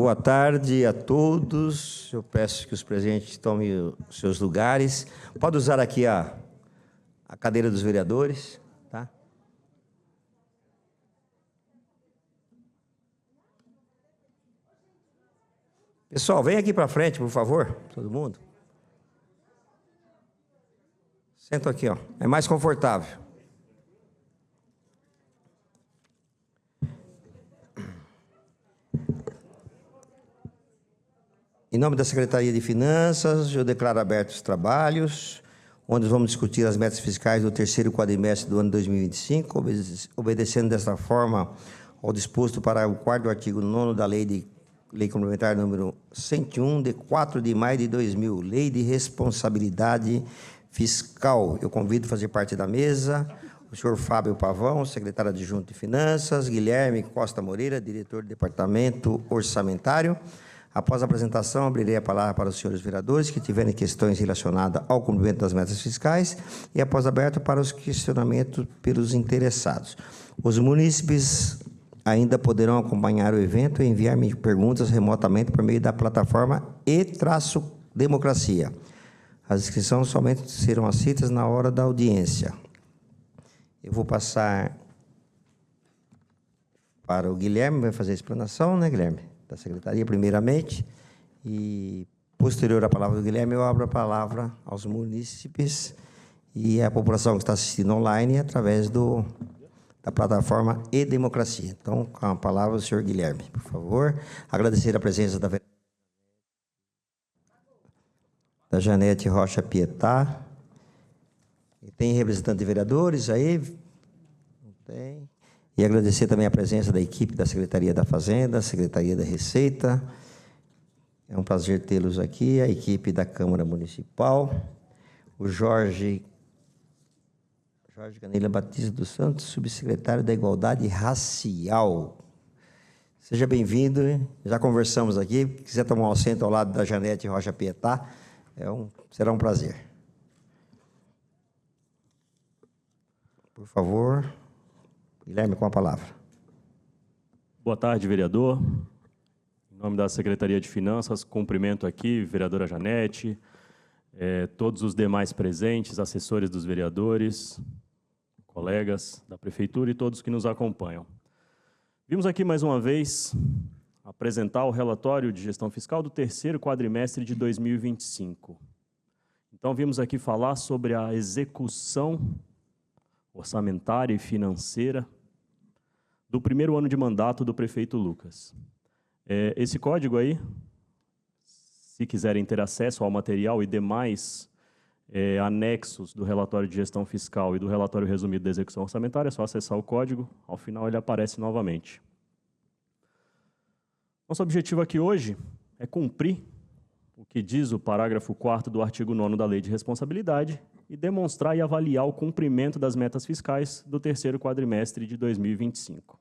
Boa tarde a todos. Eu peço que os presentes tomem os seus lugares. Pode usar aqui a cadeira dos vereadores, tá? Pessoal, vem aqui para frente, por favor, todo mundo. Senta aqui, ó. É mais confortável. Em nome da Secretaria de Finanças, eu declaro abertos os trabalhos, onde vamos discutir as metas fiscais do terceiro quadrimestre do ano 2025, obedecendo desta forma ao disposto para o quarto artigo 9º da Lei Complementar número 101, de 4 de maio de 2000, Lei de Responsabilidade Fiscal. Eu convido a fazer parte da mesa o senhor Fábio Pavão, secretário adjunto de Finanças, Guilherme Costa Moreira, diretor do Departamento Orçamentário. Após a apresentação, abrirei a palavra para os senhores vereadores que tiverem questões relacionadas ao cumprimento das metas fiscais e após aberto para os questionamentos pelos interessados. Os munícipes ainda poderão acompanhar o evento e enviar-me perguntas remotamente por meio da plataforma e-democracia. As inscrições somente serão aceitas na hora da audiência. Eu vou passar para o Guilherme, vai fazer a explanação, né, Guilherme? Da Secretaria, primeiramente, e posterior à palavra do Guilherme, eu abro a palavra aos munícipes e à população que está assistindo online através da plataforma e-democracia. Então, com a palavra, o senhor Guilherme, por favor. Agradecer a presença da Janete Rocha Pietá. Tem representante de vereadores aí? Não tem. E agradecer também a presença da equipe da Secretaria da Fazenda, Secretaria da Receita. É um prazer tê-los aqui, a equipe da Câmara Municipal, o Jorge Canela Batista dos Santos, subsecretário da Igualdade Racial. Seja bem-vindo, já conversamos aqui, se quiser tomar um assento ao lado da Janete Rocha Pietá, será um prazer. Por favor, Guilherme, com a palavra. Boa tarde, vereador. Em nome da Secretaria de Finanças, cumprimento aqui, vereadora Janete, todos os demais presentes, assessores dos vereadores, colegas da Prefeitura e todos que nos acompanham. Vimos aqui mais uma vez apresentar o relatório de gestão fiscal do terceiro quadrimestre de 2025. Então, vimos aqui falar sobre a execução orçamentária e financeira do primeiro ano de mandato do prefeito Lucas. Esse código aí, se quiserem ter acesso ao material e demais anexos do relatório de gestão fiscal e do relatório resumido da execução orçamentária, é só acessar o código, ao final ele aparece novamente. Nosso objetivo aqui hoje é cumprir o que diz o parágrafo 4º do artigo 9º da Lei de Responsabilidade e demonstrar e avaliar o cumprimento das metas fiscais do terceiro quadrimestre de 2025.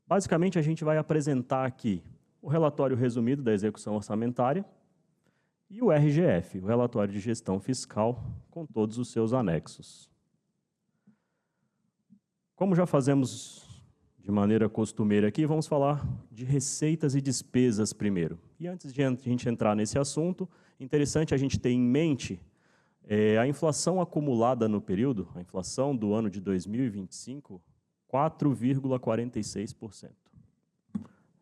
Basicamente, a gente vai apresentar aqui o relatório resumido da execução orçamentária e o RGF, o relatório de gestão fiscal, com todos os seus anexos. Como já fazemos de maneira costumeira aqui, vamos falar de receitas e despesas primeiro. E antes de a gente entrar nesse assunto, interessante a gente ter em mente a inflação acumulada no período, a inflação do ano de 2025, 4,46%,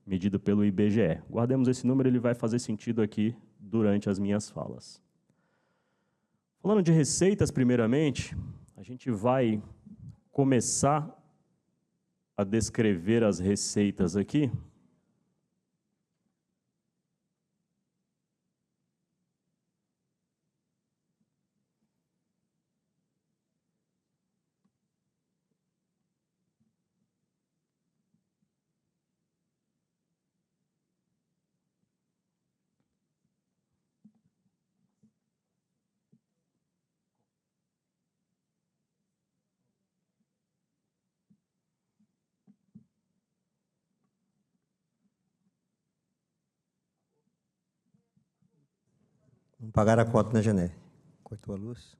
medida pelo IBGE. Guardemos esse número, ele vai fazer sentido aqui durante as minhas falas. Falando de receitas, primeiramente, a gente vai começar a descrever as receitas aqui. Não pagaram a conta, né, Janete? Cortou a luz.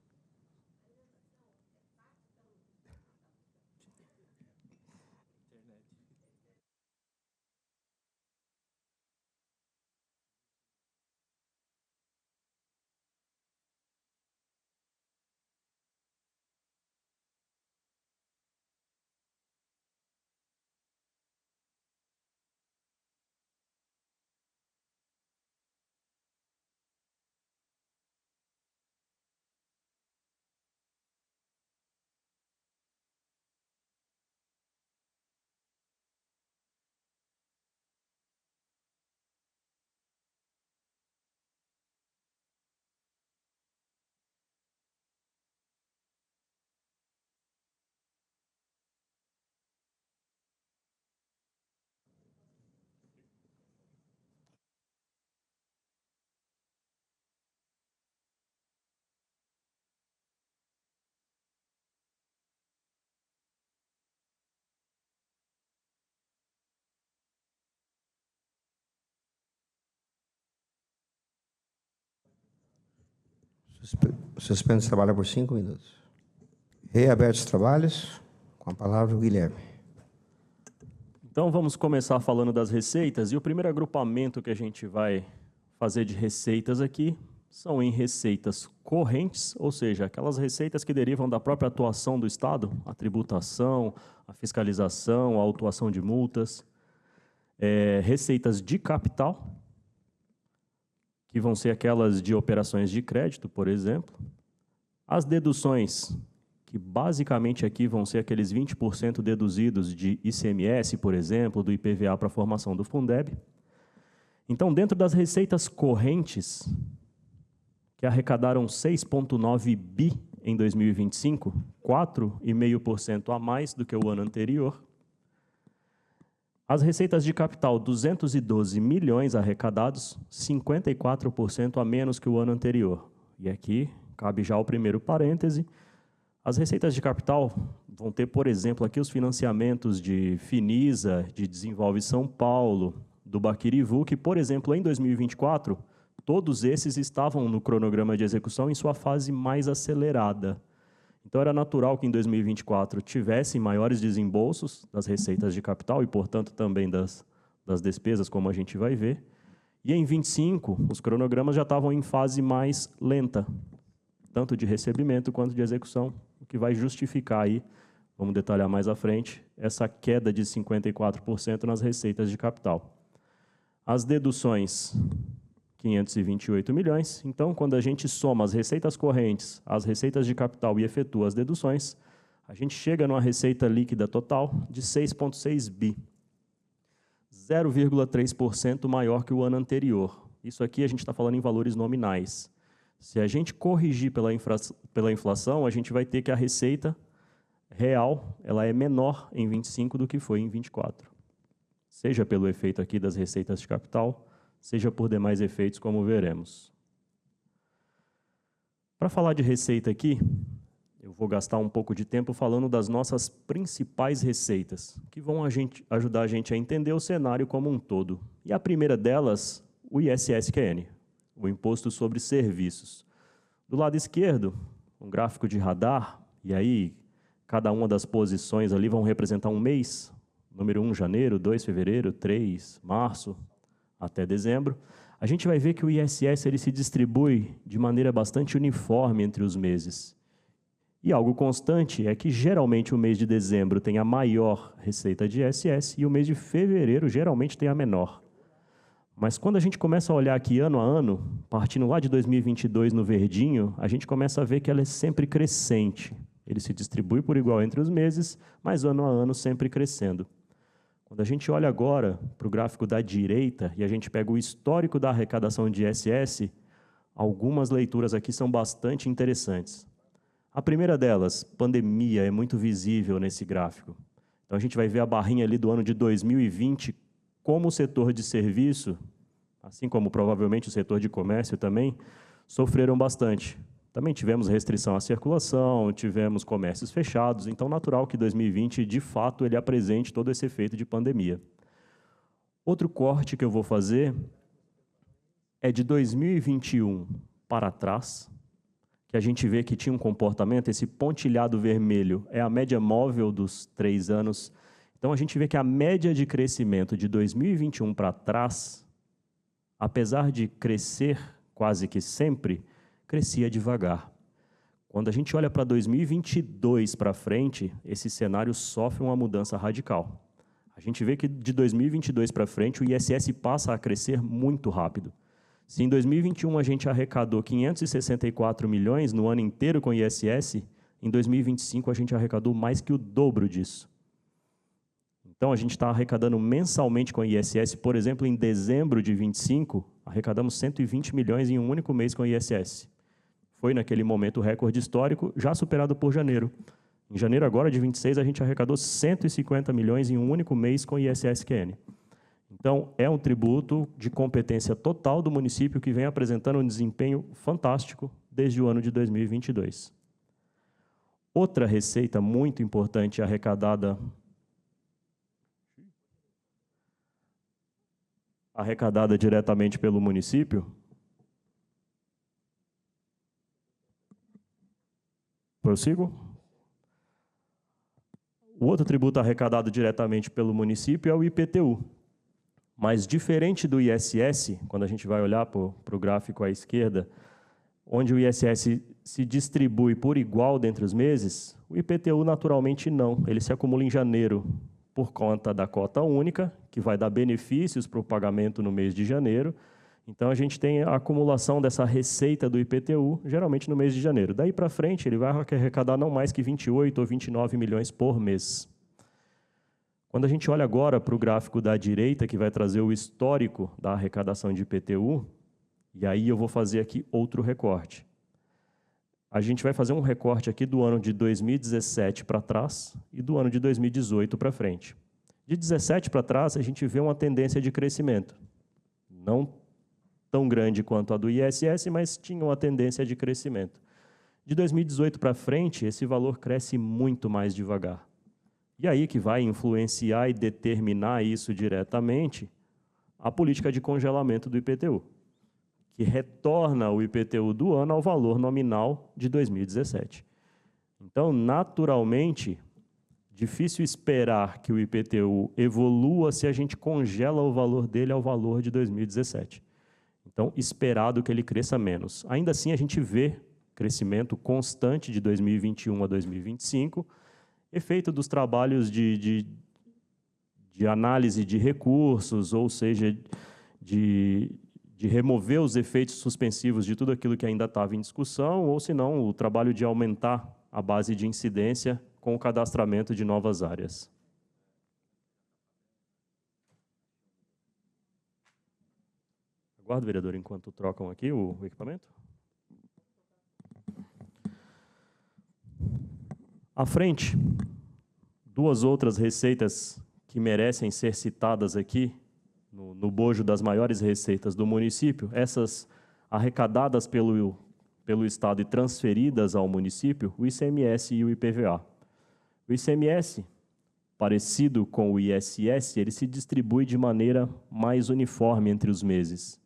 Suspendo esse trabalho por 5 minutos. Reabertos os trabalhos. Com a palavra o Guilherme. Então, vamos começar falando das receitas. E o primeiro agrupamento que a gente vai fazer de receitas aqui são em receitas correntes, ou seja, aquelas receitas que derivam da própria atuação do Estado, a tributação, a fiscalização, a autuação de multas. Receitas de capital, que vão ser aquelas de operações de crédito, por exemplo. As deduções, que basicamente aqui vão ser aqueles 20% deduzidos de ICMS, por exemplo, do IPVA para a formação do Fundeb. Então, dentro das receitas correntes, que arrecadaram 6,9 bi em 2025, 4,5% a mais do que o ano anterior. As receitas de capital, 212 milhões arrecadados, 54% a menos que o ano anterior. E aqui cabe já o primeiro parêntese. As receitas de capital vão ter, por exemplo, aqui os financiamentos de Finisa, de Desenvolve São Paulo, do Baquirivu, que, por exemplo, em 2024, todos esses estavam no cronograma de execução em sua fase mais acelerada. Então, era natural que em 2024 tivessem maiores desembolsos das receitas de capital e, portanto, também das despesas, como a gente vai ver. E em 2025, os cronogramas já estavam em fase mais lenta, tanto de recebimento quanto de execução, o que vai justificar aí, vamos detalhar mais à frente, essa queda de 54% nas receitas de capital. As deduções, 528 milhões. Então, quando a gente soma as receitas correntes, as receitas de capital e efetua as deduções, a gente chega numa receita líquida total de 6,6 bi, 0,3% maior que o ano anterior. Isso aqui a gente está falando em valores nominais. Se a gente corrigir pela inflação, a gente vai ter que a receita real ela é menor em 25 do que foi em 24. Seja pelo efeito aqui das receitas de capital, seja por demais efeitos, como veremos. Para falar de receita aqui, eu vou gastar um pouco de tempo falando das nossas principais receitas, que vão ajudar a gente a entender o cenário como um todo. E a primeira delas, o ISS-QN, o Imposto sobre Serviços. Do lado esquerdo, um gráfico de radar, e aí cada uma das posições ali vão representar um mês, número 1, janeiro, 2, fevereiro, 3, março, até dezembro. A gente vai ver que o ISS ele se distribui de maneira bastante uniforme entre os meses. E algo constante é que, geralmente, o mês de dezembro tem a maior receita de ISS e o mês de fevereiro, geralmente, tem a menor. Mas quando a gente começa a olhar aqui ano a ano, partindo lá de 2022 no verdinho, a gente começa a ver que ela é sempre crescente. Ele se distribui por igual entre os meses, mas ano a ano sempre crescendo. Quando a gente olha agora para o gráfico da direita e a gente pega o histórico da arrecadação de ISS, algumas leituras aqui são bastante interessantes. A primeira delas, pandemia, é muito visível nesse gráfico. Então, a gente vai ver a barrinha ali do ano de 2020, como o setor de serviço, assim como provavelmente o setor de comércio também, sofreram bastante. Também tivemos restrição à circulação, tivemos comércios fechados, então natural que 2020, de fato, ele apresente todo esse efeito de pandemia. Outro corte que eu vou fazer é de 2021 para trás, que a gente vê que tinha um comportamento, esse pontilhado vermelho é a média móvel dos 3 anos. Então, a gente vê que a média de crescimento de 2021 para trás, apesar de crescer quase que sempre, crescia devagar. Quando a gente olha para 2022 para frente, esse cenário sofre uma mudança radical. A gente vê que de 2022 para frente, o ISS passa a crescer muito rápido. Se em 2021 a gente arrecadou 564 milhões no ano inteiro com ISS, em 2025 a gente arrecadou mais que o dobro disso. Então, a gente está arrecadando mensalmente com ISS, por exemplo, em dezembro de 25, arrecadamos 120 milhões em um único mês com ISS. Foi, naquele momento, o recorde histórico, já superado por janeiro. Em janeiro agora, de 26, a gente arrecadou 150 milhões em um único mês com ISS-QN. Então, é um tributo de competência total do município que vem apresentando um desempenho fantástico desde o ano de 2022. Outra receita muito importante arrecadada diretamente pelo município prossigo. O outro tributo arrecadado diretamente pelo município é o IPTU. Mas, diferente do ISS, quando a gente vai olhar para o gráfico à esquerda, onde o ISS se distribui por igual dentre os meses, o IPTU naturalmente não. Ele se acumula em janeiro por conta da cota única, que vai dar benefícios para o pagamento no mês de janeiro. Então, a gente tem a acumulação dessa receita do IPTU, geralmente no mês de janeiro. Daí para frente, ele vai arrecadar não mais que 28 ou 29 milhões por mês. Quando a gente olha agora para o gráfico da direita, que vai trazer o histórico da arrecadação de IPTU, e aí eu vou fazer aqui outro recorte. A gente vai fazer um recorte aqui do ano de 2017 para trás e do ano de 2018 para frente. De 2017 para trás, a gente vê uma tendência de crescimento. Não tão grande quanto a do ISS, mas tinha uma tendência de crescimento. De 2018 para frente, esse valor cresce muito mais devagar. E aí que vai influenciar e determinar isso diretamente a política de congelamento do IPTU, que retorna o IPTU do ano ao valor nominal de 2017. Então, naturalmente, difícil esperar que o IPTU evolua se a gente congela o valor dele ao valor de 2017. Então, esperado que ele cresça menos. Ainda assim, a gente vê crescimento constante de 2021 a 2025, efeito dos trabalhos de análise de recursos, ou seja, de remover os efeitos suspensivos de tudo aquilo que ainda estava em discussão, ou, se não, o trabalho de aumentar a base de incidência com o cadastramento de novas áreas. Aguardo, vereador, enquanto trocam aqui o equipamento. À frente, duas outras receitas que merecem ser citadas aqui, no bojo das maiores receitas do município, essas arrecadadas pelo Estado e transferidas ao município, o ICMS e o IPVA. O ICMS, parecido com o ISS, ele se distribui de maneira mais uniforme entre os meses.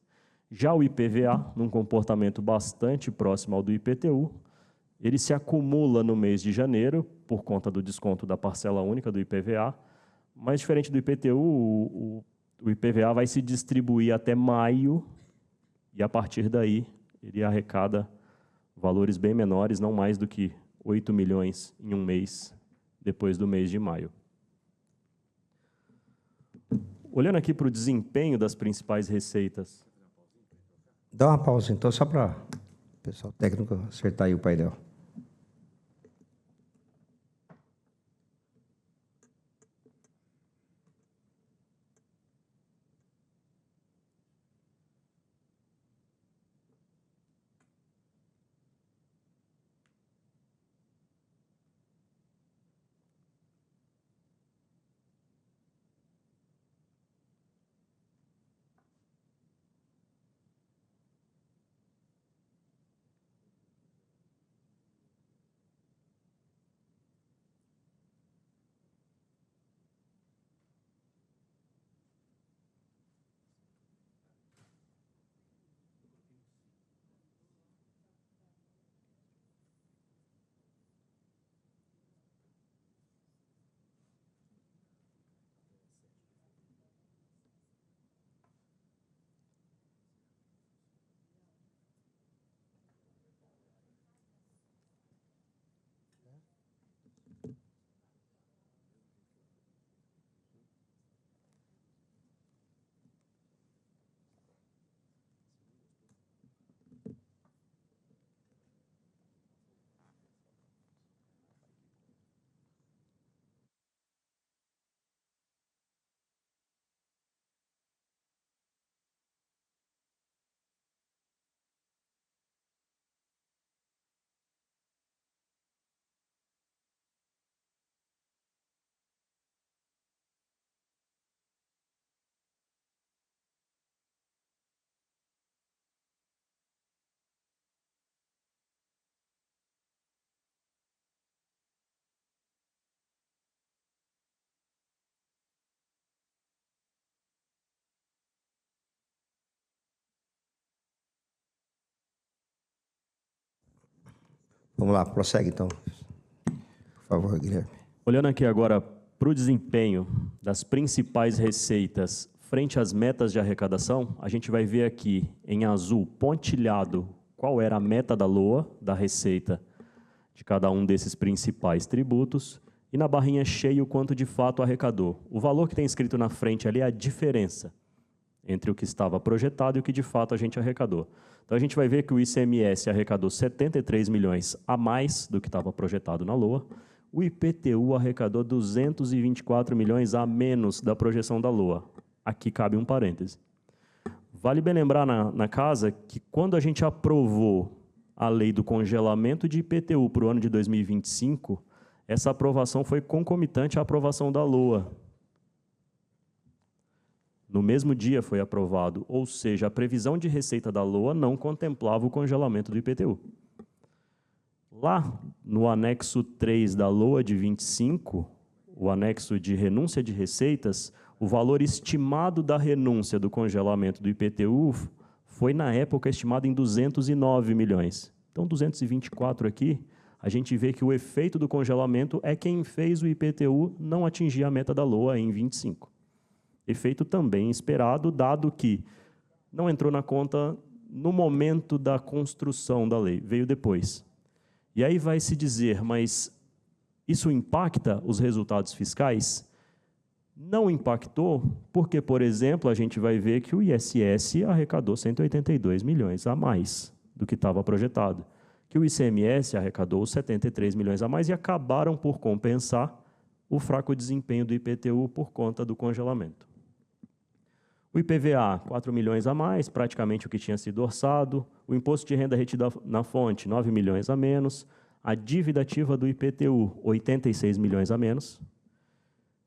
Já o IPVA, num comportamento bastante próximo ao do IPTU, ele se acumula no mês de janeiro, por conta do desconto da parcela única do IPVA, mas, diferente do IPTU, o IPVA vai se distribuir até maio, e, a partir daí, ele arrecada valores bem menores, não mais do que 8 milhões em um mês, depois do mês de maio. Olhando aqui para o desempenho das principais receitas. Dá uma pausa, então, só para o pessoal técnico acertar aí o painel. Vamos lá, prossegue então. favor, Guilherme. Olhando aqui agora para o desempenho das principais receitas frente às metas de arrecadação, a gente vai ver aqui em azul pontilhado qual era a meta da LOA, da receita de cada um desses principais tributos, e na barrinha cheia o quanto de fato arrecadou. O valor que tem escrito na frente ali é a diferença entre o que estava projetado e o que de fato a gente arrecadou. Então a gente vai ver que o ICMS arrecadou 73 milhões a mais do que estava projetado na LOA, o IPTU arrecadou 224 milhões a menos da projeção da LOA. Aqui cabe um parêntese. Vale bem lembrar na casa que quando a gente aprovou a lei do congelamento de IPTU para o ano de 2025, essa aprovação foi concomitante à aprovação da LOA. No mesmo dia foi aprovado, ou seja, a previsão de receita da LOA não contemplava o congelamento do IPTU. Lá, no anexo 3 da LOA de 25, o anexo de renúncia de receitas, o valor estimado da renúncia do congelamento do IPTU foi, na época, estimado em 209 milhões. Então, 224 aqui, a gente vê que o efeito do congelamento é quem fez o IPTU não atingir a meta da LOA em 25. Efeito também esperado, dado que não entrou na conta no momento da construção da lei, veio depois. E aí vai se dizer, mas isso impacta os resultados fiscais? Não impactou, porque, por exemplo, a gente vai ver que o ISS arrecadou 182 milhões a mais do que estava projetado, que o ICMS arrecadou 73 milhões a mais e acabaram por compensar o fraco desempenho do IPTU por conta do congelamento. O IPVA, 4 milhões a mais, praticamente o que tinha sido orçado. O imposto de renda retido na fonte, 9 milhões a menos. A dívida ativa do IPTU, 86 milhões a menos.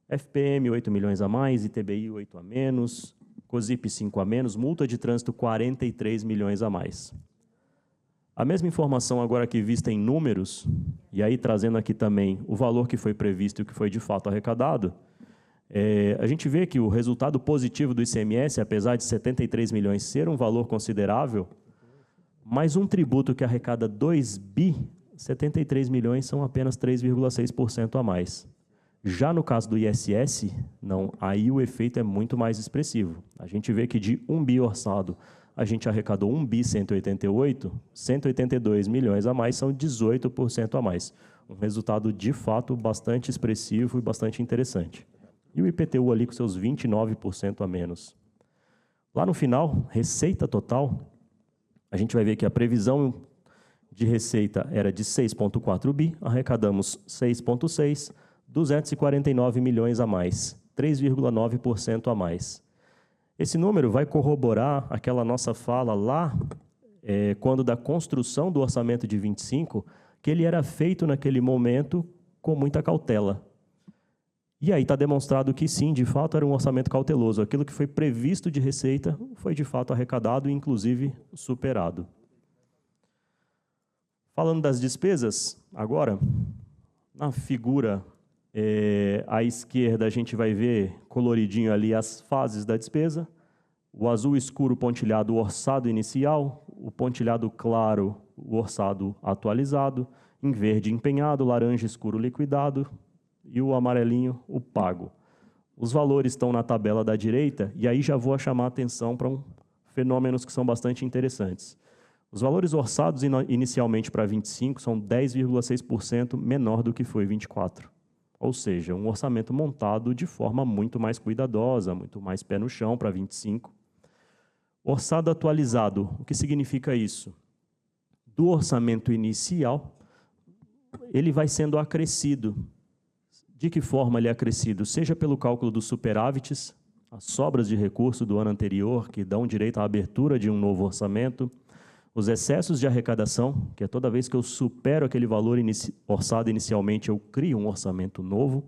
FPM, 8 milhões a mais. ITBI, 8 a menos. COSIP, 5 a menos. Multa de trânsito, 43 milhões a mais. A mesma informação agora aqui vista em números, e aí trazendo aqui também o valor que foi previsto e o que foi de fato arrecadado, a gente vê que o resultado positivo do ICMS, apesar de 73 milhões ser um valor considerável, mas um tributo que arrecada 2 bi, 73 milhões são apenas 3,6% a mais. Já no caso do ISS, não, aí o efeito é muito mais expressivo. A gente vê que de 1 bi orçado, a gente arrecadou 1 bi 188, 182 milhões a mais são 18% a mais. Um resultado, de fato, bastante expressivo e bastante interessante. E o IPTU ali com seus 29% a menos. Lá no final, receita total, a gente vai ver que a previsão de receita era de 6,4 bi, arrecadamos 6,6, 249 milhões a mais, 3,9% a mais. Esse número vai corroborar aquela nossa fala lá, quando da construção do orçamento de 25, que ele era feito naquele momento com muita cautela. E aí está demonstrado que sim, de fato era um orçamento cauteloso. Aquilo que foi previsto de receita foi de fato arrecadado e inclusive superado. Falando das despesas, agora, na figura à esquerda a gente vai ver coloridinho ali as fases da despesa. O azul escuro pontilhado, o orçado inicial, o pontilhado claro, o orçado atualizado, em verde empenhado, laranja escuro liquidado, e o amarelinho, o pago. Os valores estão na tabela da direita, e aí já vou chamar a atenção para fenômenos que são bastante interessantes. Os valores orçados inicialmente para 25 são 10,6% menor do que foi 24. Ou seja, um orçamento montado de forma muito mais cuidadosa, muito mais pé no chão para 25. Orçado atualizado, o que significa isso? Do orçamento inicial, ele vai sendo acrescido. De que forma ele é acrescido? Seja pelo cálculo dos superávites, as sobras de recurso do ano anterior, que dão direito à abertura de um novo orçamento, os excessos de arrecadação, que é toda vez que eu supero aquele valor orçado inicialmente, eu crio um orçamento novo,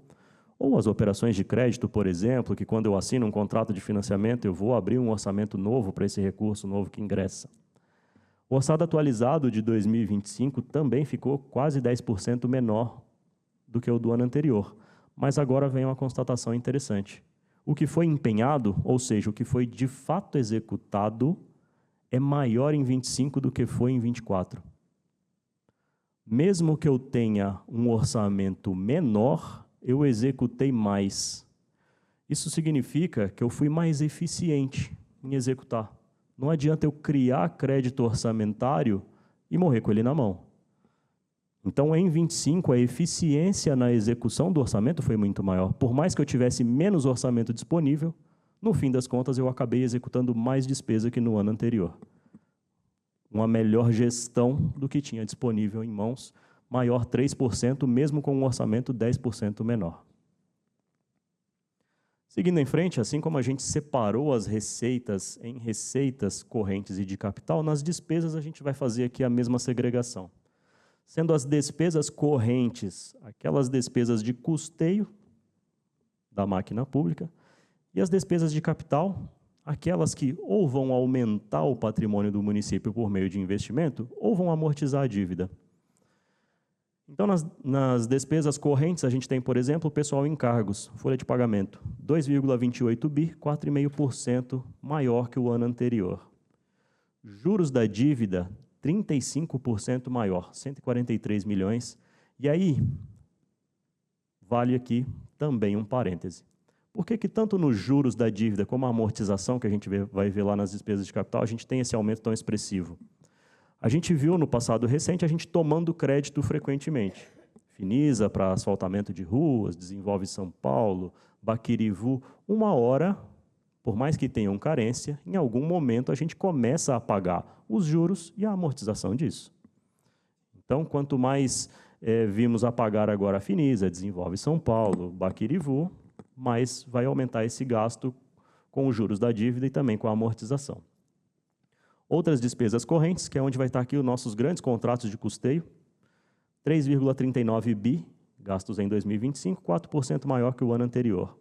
ou as operações de crédito, por exemplo, que quando eu assino um contrato de financiamento, eu vou abrir um orçamento novo para esse recurso novo que ingressa. O orçado atualizado de 2025 também ficou quase 10% menor do que o do ano anterior. Mas agora vem uma constatação interessante. O que foi empenhado, ou seja, o que foi de fato executado, é maior em 25 do que foi em 24. mesmo que eu tenha um orçamento menor, eu executei mais. Isso significa que eu fui mais eficiente em executar. Não adianta eu criar crédito orçamentário e morrer com ele na mão. Então, em 25, a eficiência na execução do orçamento foi muito maior. Por mais que eu tivesse menos orçamento disponível, no fim das contas, eu acabei executando mais despesa que no ano anterior. Uma melhor gestão do que tinha disponível em mãos, maior 3%, mesmo com um orçamento 10% menor. Seguindo em frente, assim como a gente separou as receitas em receitas correntes e de capital, nas despesas a gente vai fazer aqui a mesma segregação. Sendo as despesas correntes aquelas despesas de custeio da máquina pública e as despesas de capital, aquelas que ou vão aumentar o patrimônio do município por meio de investimento ou vão amortizar a dívida. Então, nas despesas correntes, a gente tem, por exemplo, o pessoal em cargos, folha de pagamento, 2,28 bi, 4,5% maior que o ano anterior. Juros da dívida, 35% maior, 143 milhões. E aí, vale aqui também um parêntese. Por que tanto nos juros da dívida como a amortização, que a gente vai ver lá nas despesas de capital, a gente tem esse aumento tão expressivo? A gente viu no passado recente a gente tomando crédito frequentemente. Finisa para asfaltamento de ruas, Desenvolve São Paulo, Baquirivu. Uma hora, por mais que tenham carência, em algum momento a gente começa a pagar os juros e a amortização disso. Então, quanto mais vimos a pagar agora a Finisa, Desenvolve São Paulo, Baquirivu, mais vai aumentar esse gasto com os juros da dívida e também com a amortização. Outras despesas correntes, que é onde vai estar aqui os nossos grandes contratos de custeio, 3,39 bi, gastos em 2025, 4% maior que o ano anterior.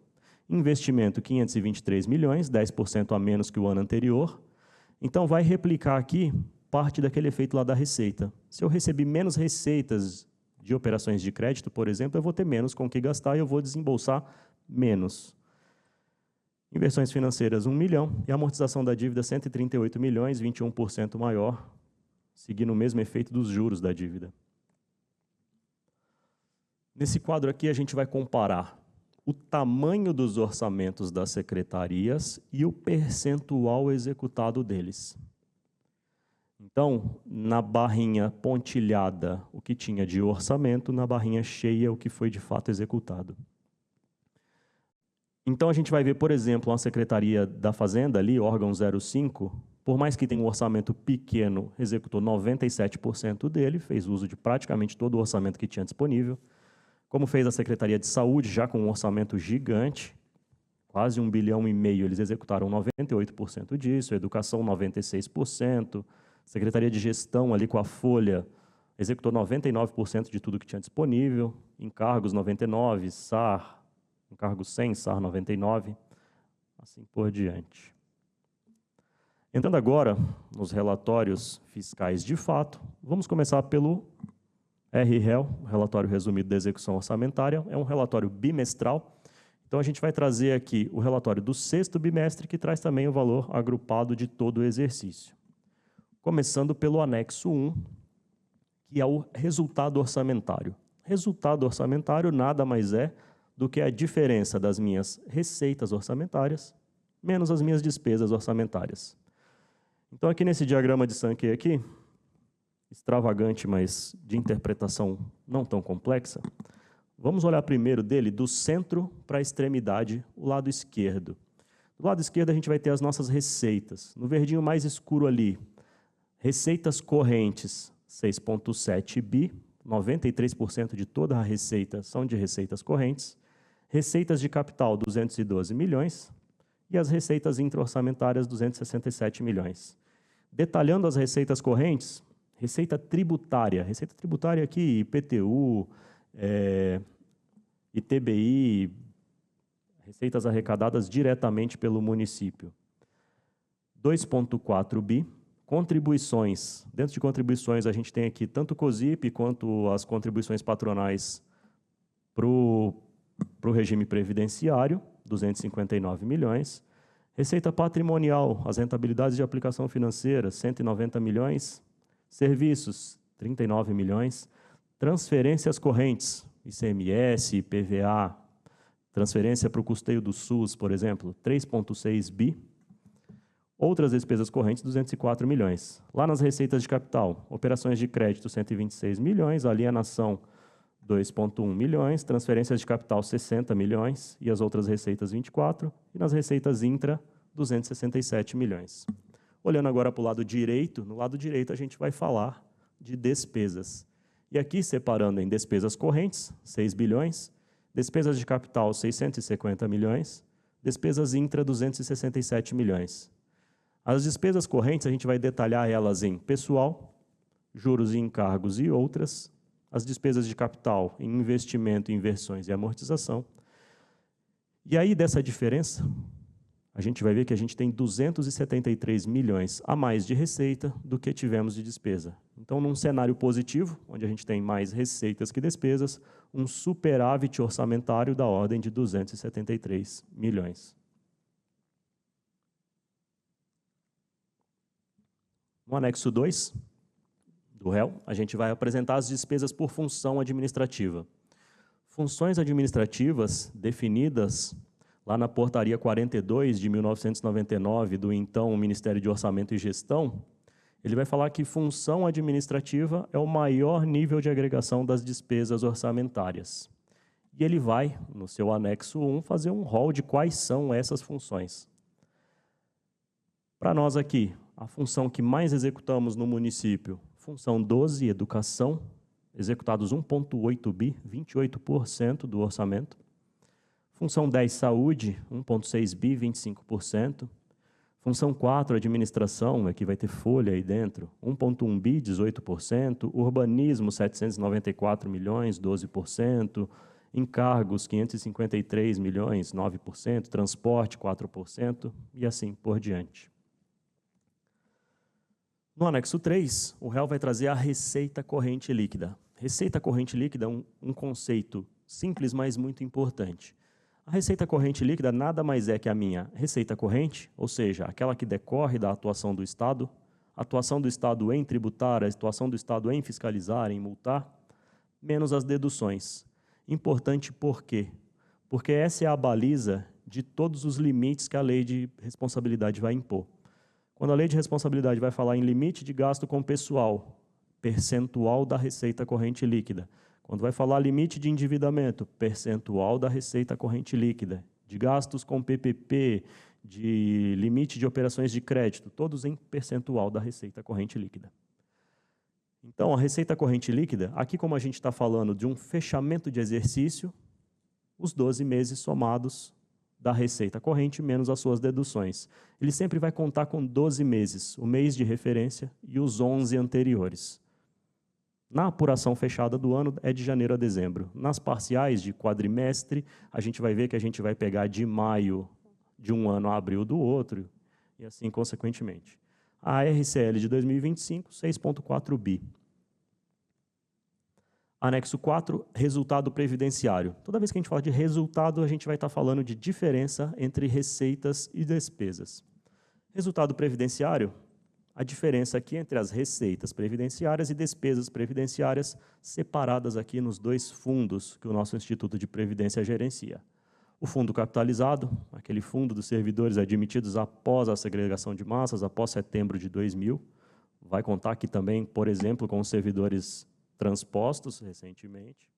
Investimento, 523 milhões, 10% a menos que o ano anterior. Então, vai replicar aqui parte daquele efeito lá da receita. Se eu recebi menos receitas de operações de crédito, por exemplo, eu vou ter menos com o que gastar e eu vou desembolsar menos. Inversões financeiras, 1 milhão, e a amortização da dívida, 138 milhões, 21% maior, seguindo o mesmo efeito dos juros da dívida. Nesse quadro aqui, a gente vai comparar o tamanho dos orçamentos das secretarias e o percentual executado deles. Então, na barrinha pontilhada, o que tinha de orçamento, na barrinha cheia, o que foi de fato executado. Então, a gente vai ver, por exemplo, a Secretaria da Fazenda, ali, órgão 05, por mais que tenha um orçamento pequeno, executou 97% dele, fez uso de praticamente todo o orçamento que tinha disponível. Como fez a Secretaria de Saúde, já com um orçamento gigante, quase 1,5 bilhão, eles executaram 98% disso, Educação 96%, Secretaria de Gestão, ali com a Folha, executou 99% de tudo que tinha disponível, encargos 99%, SAR, encargos 100, SAR 99, assim por diante. Entrando agora nos relatórios fiscais de fato, vamos começar pelo RREL, Relatório Resumido da Execução Orçamentária. É um relatório bimestral, então a gente vai trazer aqui o relatório do 6º bimestre, que traz também o valor agrupado de todo o exercício. Começando pelo anexo 1, que é o resultado orçamentário. Resultado orçamentário nada mais é do que a diferença das minhas receitas orçamentárias menos as minhas despesas orçamentárias. Então, aqui nesse diagrama de Sankey aqui, extravagante, mas de interpretação não tão complexa, vamos olhar primeiro dele do centro para a extremidade, o lado esquerdo. Do lado esquerdo a gente vai ter as nossas receitas. No verdinho mais escuro ali, receitas correntes, 6,7 bi, 93% de toda a receita são de receitas correntes. Receitas de capital, 212 milhões, e as receitas intra-orçamentárias, 267 milhões. Detalhando as receitas correntes, receita tributária aqui, IPTU, ITBI, receitas arrecadadas diretamente pelo município. 2,4 bi, contribuições. Dentro de contribuições, a gente tem aqui tanto o COSIP quanto as contribuições patronais para o regime previdenciário, 259 milhões. Receita patrimonial, as rentabilidades de aplicação financeira, 190 milhões. Serviços, 39 milhões. Transferências correntes, ICMS, IPVA, transferência para o custeio do SUS, por exemplo, 3,6 bi. Outras despesas correntes, 204 milhões. Lá nas receitas de capital, operações de crédito, 126 milhões, alienação, 2,1 milhões, transferências de capital, 60 milhões, e as outras receitas, 24, e nas receitas intra, 267 milhões. Olhando agora para o lado direito, no lado direito a gente vai falar de despesas. E aqui, separando em despesas correntes, 6 bilhões, despesas de capital, 650 milhões, despesas intra, 267 milhões. As despesas correntes, a gente vai detalhar elas em pessoal, juros e encargos e outras, as despesas de capital em investimento, inversões e amortização. E aí, dessa diferença, a gente vai ver que a gente tem 273 milhões a mais de receita do que tivemos de despesa. Então, num cenário positivo, onde a gente tem mais receitas que despesas, um superávit orçamentário da ordem de 273 milhões. No anexo 2 do réu, a gente vai apresentar as despesas por função administrativa. Funções administrativas definidas lá na portaria 42 de 1999 do então Ministério de Orçamento e Gestão, ele vai falar que função administrativa é o maior nível de agregação das despesas orçamentárias. E ele vai, no seu anexo 1, fazer um rol de quais são essas funções. Para nós aqui, a função que mais executamos no município, função 12, educação, executados 1,8 bi, 28% do orçamento. Função 10, saúde, 1,6 bi, 25%. Função 4, administração, aqui vai ter folha aí dentro, 1,1 bi, 18%. Urbanismo, 794 milhões, 12%. Encargos, 553 milhões, 9%. Transporte, 4%, e assim por diante. No anexo 3, o réu vai trazer a receita corrente líquida. Receita corrente líquida é um conceito simples, mas muito importante. A receita corrente líquida nada mais é que a minha receita corrente, ou seja, aquela que decorre da atuação do Estado, a atuação do Estado em tributar, a atuação do Estado em fiscalizar, em multar, menos as deduções. Importante por quê? Porque essa é a baliza de todos os limites que a lei de responsabilidade vai impor. Quando a lei de responsabilidade vai falar em limite de gasto com pessoal, percentual da receita corrente líquida. Quando vai falar limite de endividamento, percentual da receita corrente líquida. De gastos com PPP, de limite de operações de crédito, todos em percentual da receita corrente líquida. Então, a receita corrente líquida, aqui como a gente está falando de um fechamento de exercício, os 12 meses somados da receita corrente menos as suas deduções. Ele sempre vai contar com 12 meses, o mês de referência e os 11 anteriores. Na apuração fechada do ano é de janeiro a dezembro. Nas parciais de quadrimestre, a gente vai ver que a gente vai pegar de maio de um ano a abril do outro, e assim consequentemente. A RCL de 2025, 6,4 bi. Anexo 4, resultado previdenciário. Toda vez que a gente fala de resultado, a gente vai estar falando de diferença entre receitas e despesas. Resultado previdenciário, a diferença aqui entre as receitas previdenciárias e despesas previdenciárias separadas aqui nos dois fundos que o nosso Instituto de Previdência gerencia. O fundo capitalizado, aquele fundo dos servidores admitidos após a segregação de massas, após setembro de 2000, vai contar aqui também, por exemplo, com os servidores transpostos recentemente.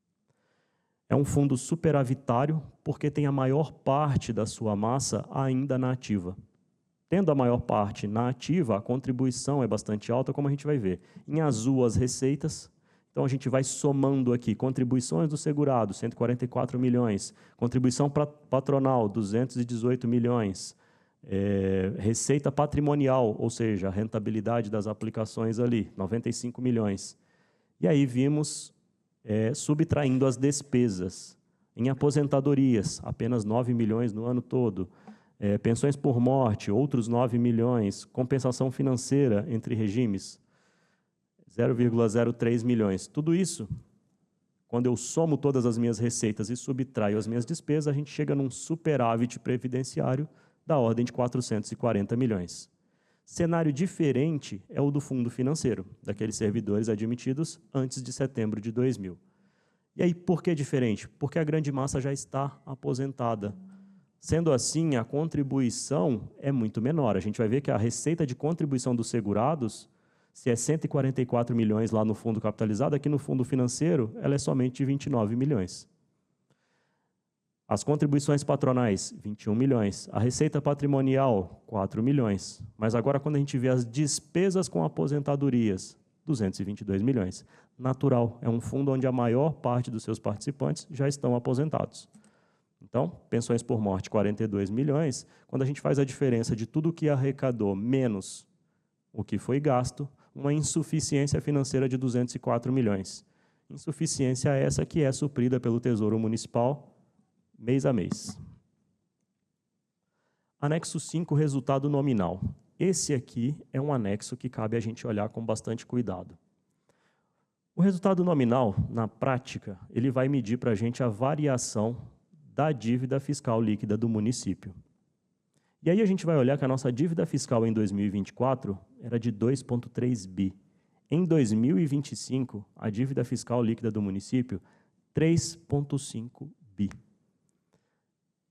É um fundo superavitário porque tem a maior parte da sua massa ainda na ativa. Tendo a maior parte na ativa, a contribuição é bastante alta, como a gente vai ver. Em azul, as receitas. Então, a gente vai somando aqui contribuições do segurado, 144 milhões. Contribuição patronal, 218 milhões. Receita patrimonial, ou seja, a rentabilidade das aplicações ali, 95 milhões. E aí vimos, subtraindo as despesas. Em aposentadorias, apenas 9 milhões no ano todo. Pensões por morte, outros 9 milhões. Compensação financeira entre regimes, 0,03 milhões. Tudo isso, quando eu somo todas as minhas receitas e subtraio as minhas despesas, a gente chega num superávit previdenciário da ordem de 440 milhões. Cenário diferente é o do fundo financeiro, daqueles servidores admitidos antes de setembro de 2000. E aí, por que diferente? Porque a grande massa já está aposentada. Sendo assim, a contribuição é muito menor. A gente vai ver que a receita de contribuição dos segurados, se é 144 milhões lá no fundo capitalizado, aqui no fundo financeiro, ela é somente 29 milhões. As contribuições patronais, 21 milhões. A receita patrimonial, 4 milhões. Mas agora, quando a gente vê as despesas com aposentadorias, 222 milhões. Natural, é um fundo onde a maior parte dos seus participantes já estão aposentados. Então, pensões por morte, 42 milhões. Quando a gente faz a diferença de tudo o que arrecadou menos o que foi gasto, uma insuficiência financeira de 204 milhões. Insuficiência essa que é suprida pelo Tesouro Municipal mês a mês. Anexo 5, resultado nominal. Esse aqui é um anexo que cabe a gente olhar com bastante cuidado. O resultado nominal, na prática, ele vai medir para a gente a variação da dívida fiscal líquida do município. E aí a gente vai olhar que a nossa dívida fiscal em 2024 era de 2,3 bi. Em 2025, a dívida fiscal líquida do município, 3,5 bi.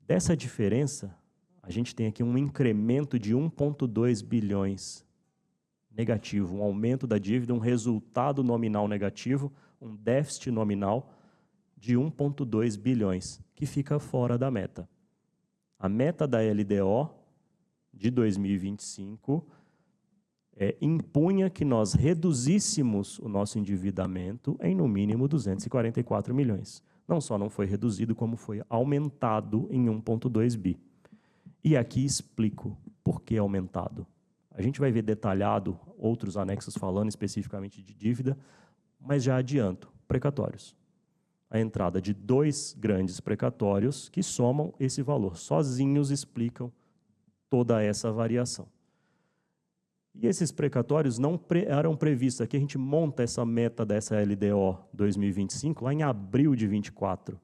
Dessa diferença, a gente tem aqui um incremento de 1,2 bilhões negativo, um aumento da dívida, um resultado nominal negativo, um déficit nominal de 1,2 bilhões, que fica fora da meta. A meta da LDO de 2025 impunha que nós reduzíssemos o nosso endividamento em, no mínimo, 244 milhões. Não só não foi reduzido, como foi aumentado em 1,2 bi. E aqui explico por que aumentado. A gente vai ver detalhado outros anexos falando especificamente de dívida, mas já adianto, precatórios. A entrada de 2 grandes precatórios que somam esse valor, sozinhos explicam toda essa variação. E esses precatórios não eram previstos. Aqui a gente monta essa meta dessa LDO 2025 lá em abril de 24.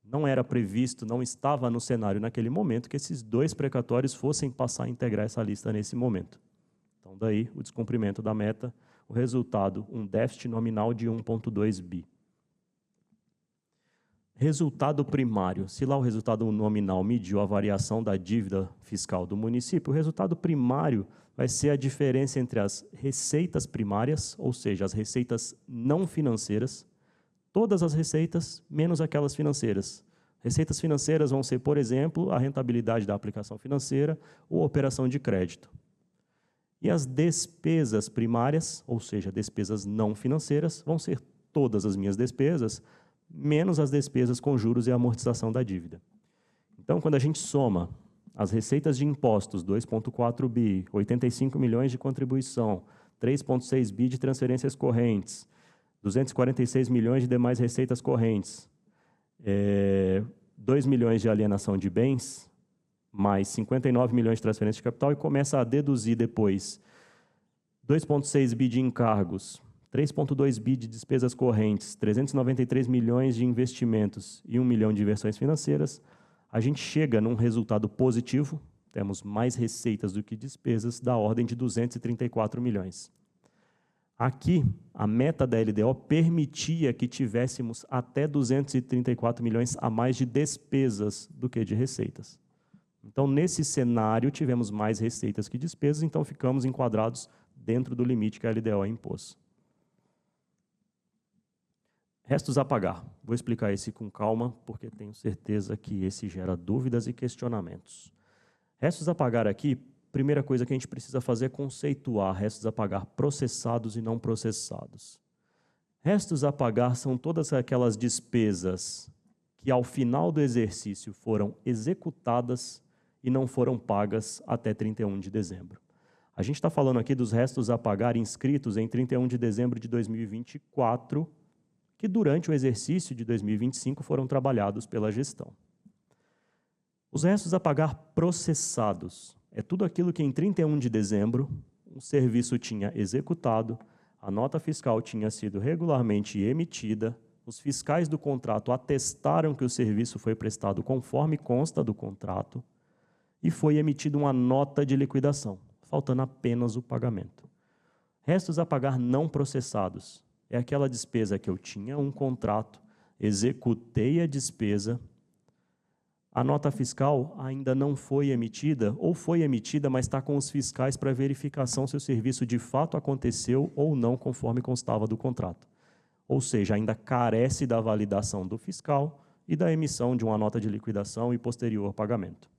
Não era previsto, não estava no cenário naquele momento que esses 2 precatórios fossem passar a integrar essa lista nesse momento. Então, daí o descumprimento da meta, o resultado, um déficit nominal de 1,2 bi. Resultado primário. Se lá o resultado nominal mediu a variação da dívida fiscal do município, o resultado primário vai ser a diferença entre as receitas primárias, ou seja, as receitas não financeiras, todas as receitas menos aquelas financeiras. Receitas financeiras vão ser, por exemplo, a rentabilidade da aplicação financeira ou operação de crédito. E as despesas primárias, ou seja, despesas não financeiras, vão ser todas as minhas despesas, menos as despesas com juros e amortização da dívida. Então, quando a gente soma as receitas de impostos, 2,4 bi, 85 milhões de contribuição, 3,6 bi de transferências correntes, 246 milhões de demais receitas correntes, 2 milhões de alienação de bens, mais 59 milhões de transferência de capital, e começa a deduzir depois 2,6 bi de encargos, 3,2 bi de despesas correntes, 393 milhões de investimentos e 1 milhão de inversões financeiras, a gente chega num resultado positivo, temos mais receitas do que despesas, da ordem de 234 milhões. Aqui, a meta da LDO permitia que tivéssemos até 234 milhões a mais de despesas do que de receitas. Então, nesse cenário, tivemos mais receitas que despesas, então ficamos enquadrados dentro do limite que a LDO impôs. Restos a pagar. Vou explicar esse com calma, porque tenho certeza que esse gera dúvidas e questionamentos. Restos a pagar aqui, primeira coisa que a gente precisa fazer é conceituar restos a pagar processados e não processados. Restos a pagar são todas aquelas despesas que, ao final do exercício, foram executadas e não foram pagas até 31 de dezembro. A gente está falando aqui dos restos a pagar inscritos em 31 de dezembro de 2024, que durante o exercício de 2025 foram trabalhados pela gestão. Os restos a pagar processados é tudo aquilo que em 31 de dezembro o serviço tinha executado, a nota fiscal tinha sido regularmente emitida, os fiscais do contrato atestaram que o serviço foi prestado conforme consta do contrato, e foi emitida uma nota de liquidação, faltando apenas o pagamento. Restos a pagar não processados é aquela despesa que eu tinha um contrato, executei a despesa, a nota fiscal ainda não foi emitida, ou foi emitida, mas está com os fiscais para verificação se o serviço de fato aconteceu ou não, conforme constava do contrato. Ou seja, ainda carece da validação do fiscal e da emissão de uma nota de liquidação e posterior pagamento.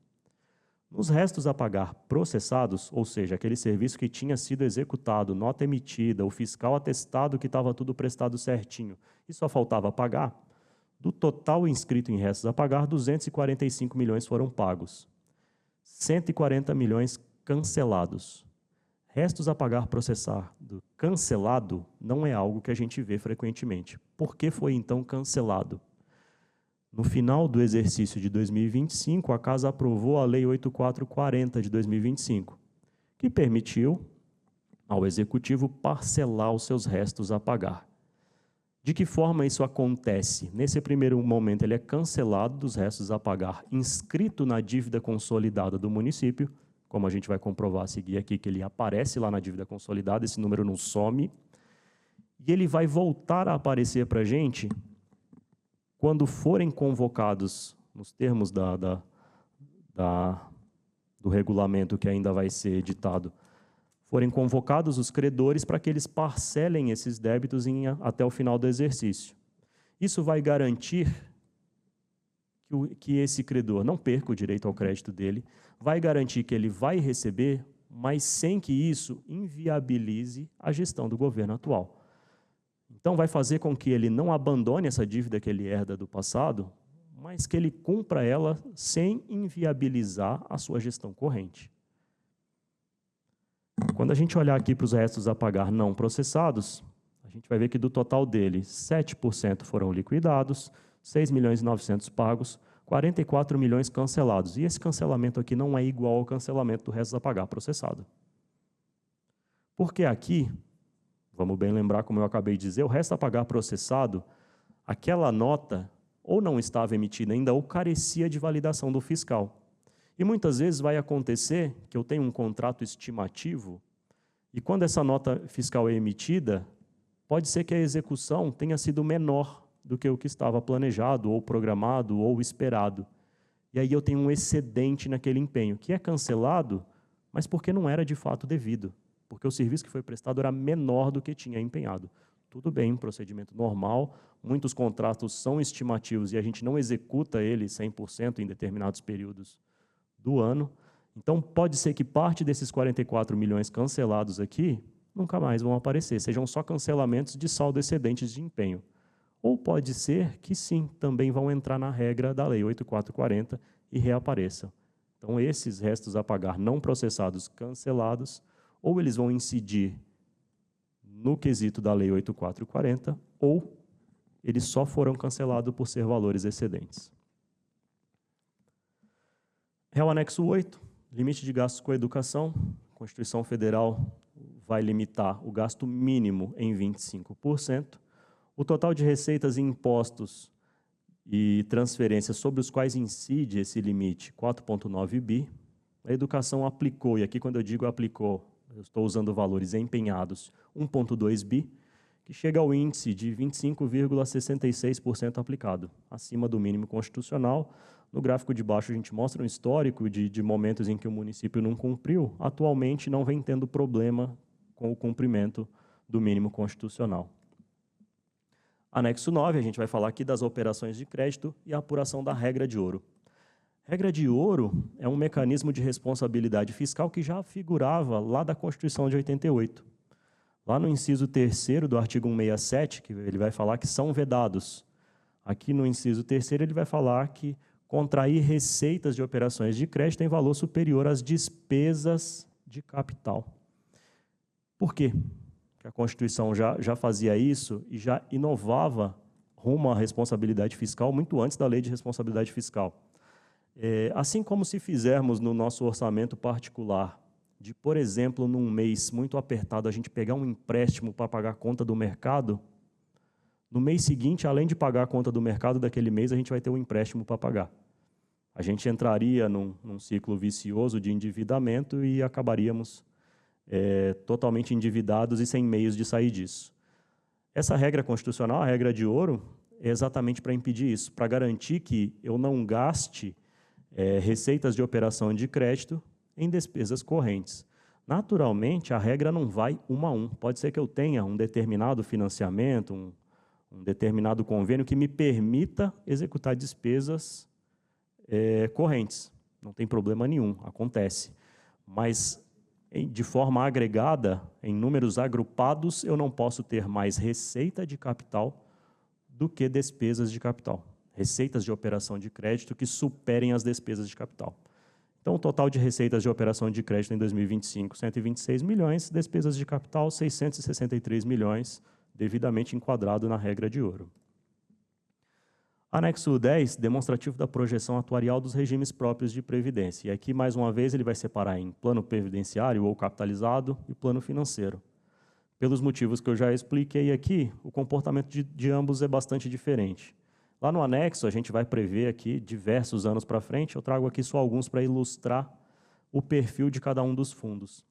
Nos restos a pagar processados, ou seja, aquele serviço que tinha sido executado, nota emitida, o fiscal atestado que estava tudo prestado certinho e só faltava pagar, do total inscrito em restos a pagar, 245 milhões foram pagos. 140 milhões cancelados. Restos a pagar processado cancelado não é algo que a gente vê frequentemente. Por que foi então cancelado? No final do exercício de 2025, a Casa aprovou a Lei 8440 de 2025, que permitiu ao Executivo parcelar os seus restos a pagar. De que forma isso acontece? Nesse primeiro momento, ele é cancelado dos restos a pagar, inscrito na dívida consolidada do município, como a gente vai comprovar a seguir aqui, que ele aparece lá na dívida consolidada, esse número não some, e ele vai voltar a aparecer para a gente quando forem convocados, nos termos do regulamento que ainda vai ser editado, forem convocados os credores para que eles parcelem esses débitos até o final do exercício. Isso vai garantir que esse credor não perca o direito ao crédito dele, vai garantir que ele vai receber, mas sem que isso inviabilize a gestão do governo atual. Então, vai fazer com que ele não abandone essa dívida que ele herda do passado, mas que ele cumpra ela sem inviabilizar a sua gestão corrente. Quando a gente olhar aqui para os restos a pagar não processados, a gente vai ver que do total deles, 7% foram liquidados, 6 milhões e 900 pagos, 44 milhões cancelados. E esse cancelamento aqui não é igual ao cancelamento do restos a pagar processado. Porque aqui, vamos bem lembrar, como eu acabei de dizer, o resto a pagar processado, aquela nota ou não estava emitida ainda ou carecia de validação do fiscal. E muitas vezes vai acontecer que eu tenho um contrato estimativo e quando essa nota fiscal é emitida, pode ser que a execução tenha sido menor do que o que estava planejado ou programado ou esperado. E aí eu tenho um excedente naquele empenho, que é cancelado, mas porque não era de fato devido, porque o serviço que foi prestado era menor do que tinha empenhado. Tudo bem, procedimento normal, muitos contratos são estimativos e a gente não executa eles 100% em determinados períodos do ano. Então, pode ser que parte desses 44 milhões cancelados aqui nunca mais vão aparecer, sejam só cancelamentos de saldo excedentes de empenho. Ou pode ser que sim, também vão entrar na regra da Lei 8440 e reapareçam. Então, esses restos a pagar não processados cancelados, ou eles vão incidir no quesito da Lei 8440, ou eles só foram cancelados por ser valores excedentes. Real anexo 8, limite de gastos com educação. A Constituição Federal vai limitar o gasto mínimo em 25%. O total de receitas e impostos e transferências sobre os quais incide esse limite, 4,9 bi. A educação aplicou, e aqui quando eu digo aplicou, eu estou usando valores empenhados, 1,2 bi, que chega ao índice de 25,66% aplicado, acima do mínimo constitucional. No gráfico de baixo a gente mostra um histórico de momentos em que o município não cumpriu, atualmente não vem tendo problema com o cumprimento do mínimo constitucional. Anexo 9, a gente vai falar aqui das operações de crédito e a apuração da regra de ouro. Regra de ouro é um mecanismo de responsabilidade fiscal que já figurava lá da Constituição de 88. Lá no inciso 3º do artigo 167, que ele vai falar que são vedados. Aqui no inciso 3º ele vai falar que contrair receitas de operações de crédito em valor superior às despesas de capital. Por quê? Porque a Constituição já fazia isso e já inovava rumo à responsabilidade fiscal muito antes da Lei de Responsabilidade Fiscal. Assim como se fizermos no nosso orçamento particular, de, por exemplo, num mês muito apertado, a gente pegar um empréstimo para pagar a conta do mercado, no mês seguinte, além de pagar a conta do mercado daquele mês, a gente vai ter um empréstimo para pagar. A gente entraria num ciclo vicioso de endividamento e acabaríamos totalmente endividados e sem meios de sair disso. Essa regra constitucional, a regra de ouro, é exatamente para impedir isso, para garantir que eu não gaste receitas de operação de crédito em despesas correntes. Naturalmente, a regra não vai um a um. Pode ser que eu tenha um determinado financiamento, um determinado convênio que me permita executar despesas correntes. Não tem problema nenhum, acontece. Mas, de forma agregada, em números agrupados, eu não posso ter mais receita de capital do que despesas de capital. Receitas de operação de crédito que superem as despesas de capital. Então, o total de receitas de operação de crédito em 2025, 126 milhões, despesas de capital, 663 milhões, devidamente enquadrado na regra de ouro. Anexo 10, demonstrativo da projeção atuarial dos regimes próprios de previdência. E aqui, mais uma vez, ele vai separar em plano previdenciário ou capitalizado e plano financeiro. Pelos motivos que eu já expliquei aqui, o comportamento de ambos é bastante diferente. Lá no anexo, a gente vai prever aqui diversos anos para frente, eu trago aqui só alguns para ilustrar o perfil de cada um dos fundos.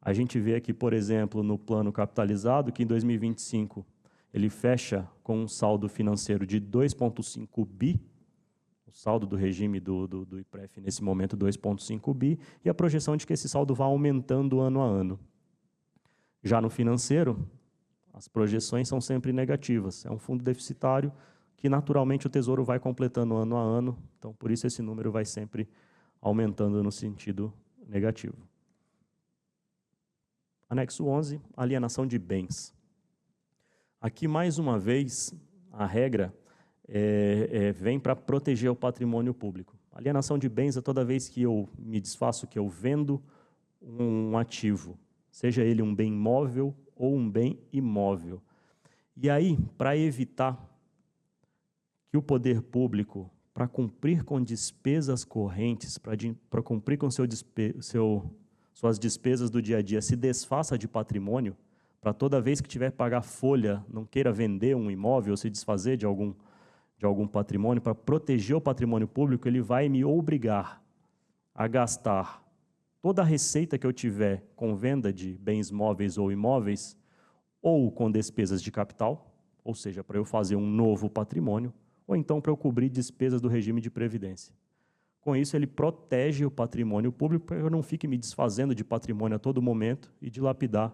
A gente vê aqui, por exemplo, no plano capitalizado, que em 2025 ele fecha com um saldo financeiro de 2,5 bi, o saldo do regime do IPREF nesse momento 2,5 bi, e a projeção de que esse saldo vai aumentando ano a ano. Já no financeiro, as projeções são sempre negativas, é um fundo deficitário, que naturalmente o Tesouro vai completando ano a ano, então por isso esse número vai sempre aumentando no sentido negativo. Anexo 11, alienação de bens. Aqui, mais uma vez, a regra vem para proteger o patrimônio público. Alienação de bens é toda vez que eu me desfaço, que eu vendo um ativo, seja ele um bem móvel ou um bem imóvel. E aí, para evitar que o poder público, para cumprir com despesas correntes, para cumprir com suas despesas do dia a dia, se desfaça de patrimônio, para toda vez que tiver que pagar folha, não queira vender um imóvel ou se desfazer de algum patrimônio, para proteger o patrimônio público, ele vai me obrigar a gastar toda a receita que eu tiver com venda de bens móveis ou imóveis, ou com despesas de capital, ou seja, para eu fazer um novo patrimônio, ou então para eu cobrir despesas do regime de previdência. Com isso, ele protege o patrimônio público para que eu não fique me desfazendo de patrimônio a todo momento e dilapidar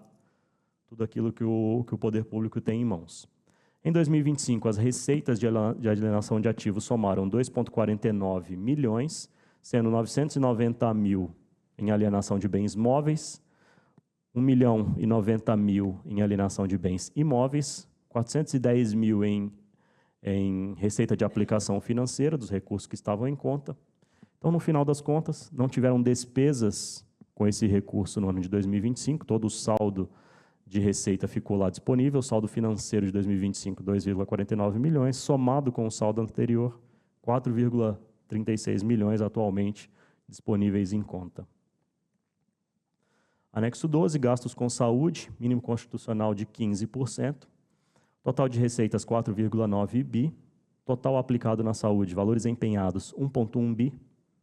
tudo aquilo que o poder público tem em mãos. Em 2025, as receitas de alienação de ativos somaram 2,49 milhões, sendo 990 mil em alienação de bens móveis, 1.090.000 em alienação de bens imóveis, 410 mil em receita de aplicação financeira dos recursos que estavam em conta. Então, no final das contas, não tiveram despesas com esse recurso no ano de 2025, todo o saldo de receita ficou lá disponível, o saldo financeiro de 2025, 2,49 milhões, somado com o saldo anterior, 4,36 milhões atualmente disponíveis em conta. Anexo 12, gastos com saúde, mínimo constitucional de 15%, total de receitas 4,9 bi, total aplicado na saúde, valores empenhados 1,1 bi,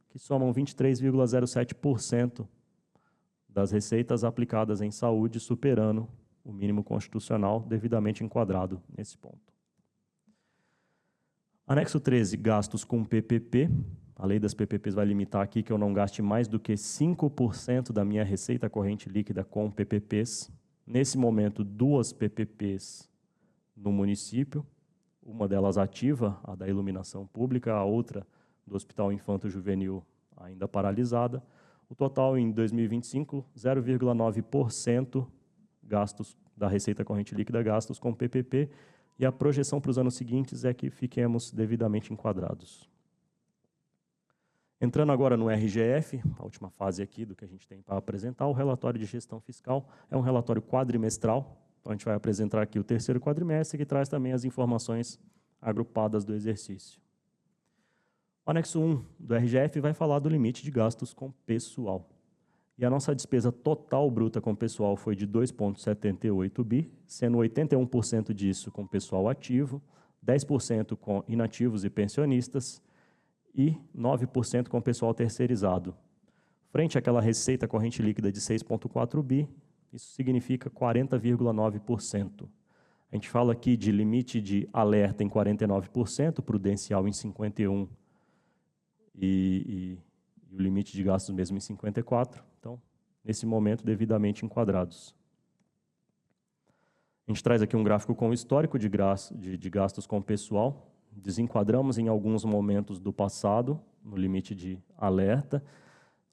que somam 23,07% das receitas aplicadas em saúde, superando o mínimo constitucional devidamente enquadrado nesse ponto. Anexo 13, gastos com PPP. A lei das PPPs vai limitar aqui que eu não gaste mais do que 5% da minha receita corrente líquida com PPPs. Nesse momento, 2 PPPs no município, uma delas ativa, a da iluminação pública, a outra do Hospital Infanto Juvenil ainda paralisada. O total em 2025, 0,9% gastos da receita corrente líquida, gastos com PPP, e a projeção para os anos seguintes é que fiquemos devidamente enquadrados. Entrando agora no RGF, a última fase aqui do que a gente tem para apresentar, o relatório de gestão fiscal é um relatório quadrimestral. Então, a gente vai apresentar aqui o terceiro quadrimestre, que traz também as informações agrupadas do exercício. O anexo 1 do RGF vai falar do limite de gastos com pessoal. E a nossa despesa total bruta com pessoal foi de 2,78 bi, sendo 81% disso com pessoal ativo, 10% com inativos e pensionistas, e 9% com o pessoal terceirizado. Frente àquela receita corrente líquida de 6,4 bi, isso significa 40,9%. A gente fala aqui de limite de alerta em 49%, prudencial em 51% e o limite de gastos mesmo em 54%. Então, nesse momento, devidamente enquadrados. A gente traz aqui um gráfico com o histórico de gastos com o pessoal. Desenquadramos em alguns momentos do passado, no limite de alerta.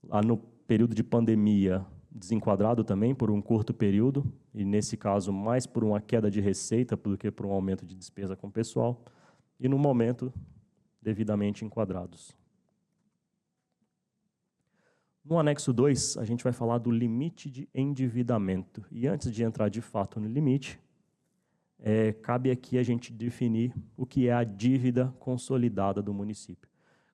Lá no período de pandemia, desenquadrado também por um curto período, e nesse caso mais por uma queda de receita do que por um aumento de despesa com o pessoal, e no momento devidamente enquadrados. No anexo 2, a gente vai falar do limite de endividamento. E antes de entrar de fato no limite, cabe aqui a gente definir o que é a dívida consolidada do município.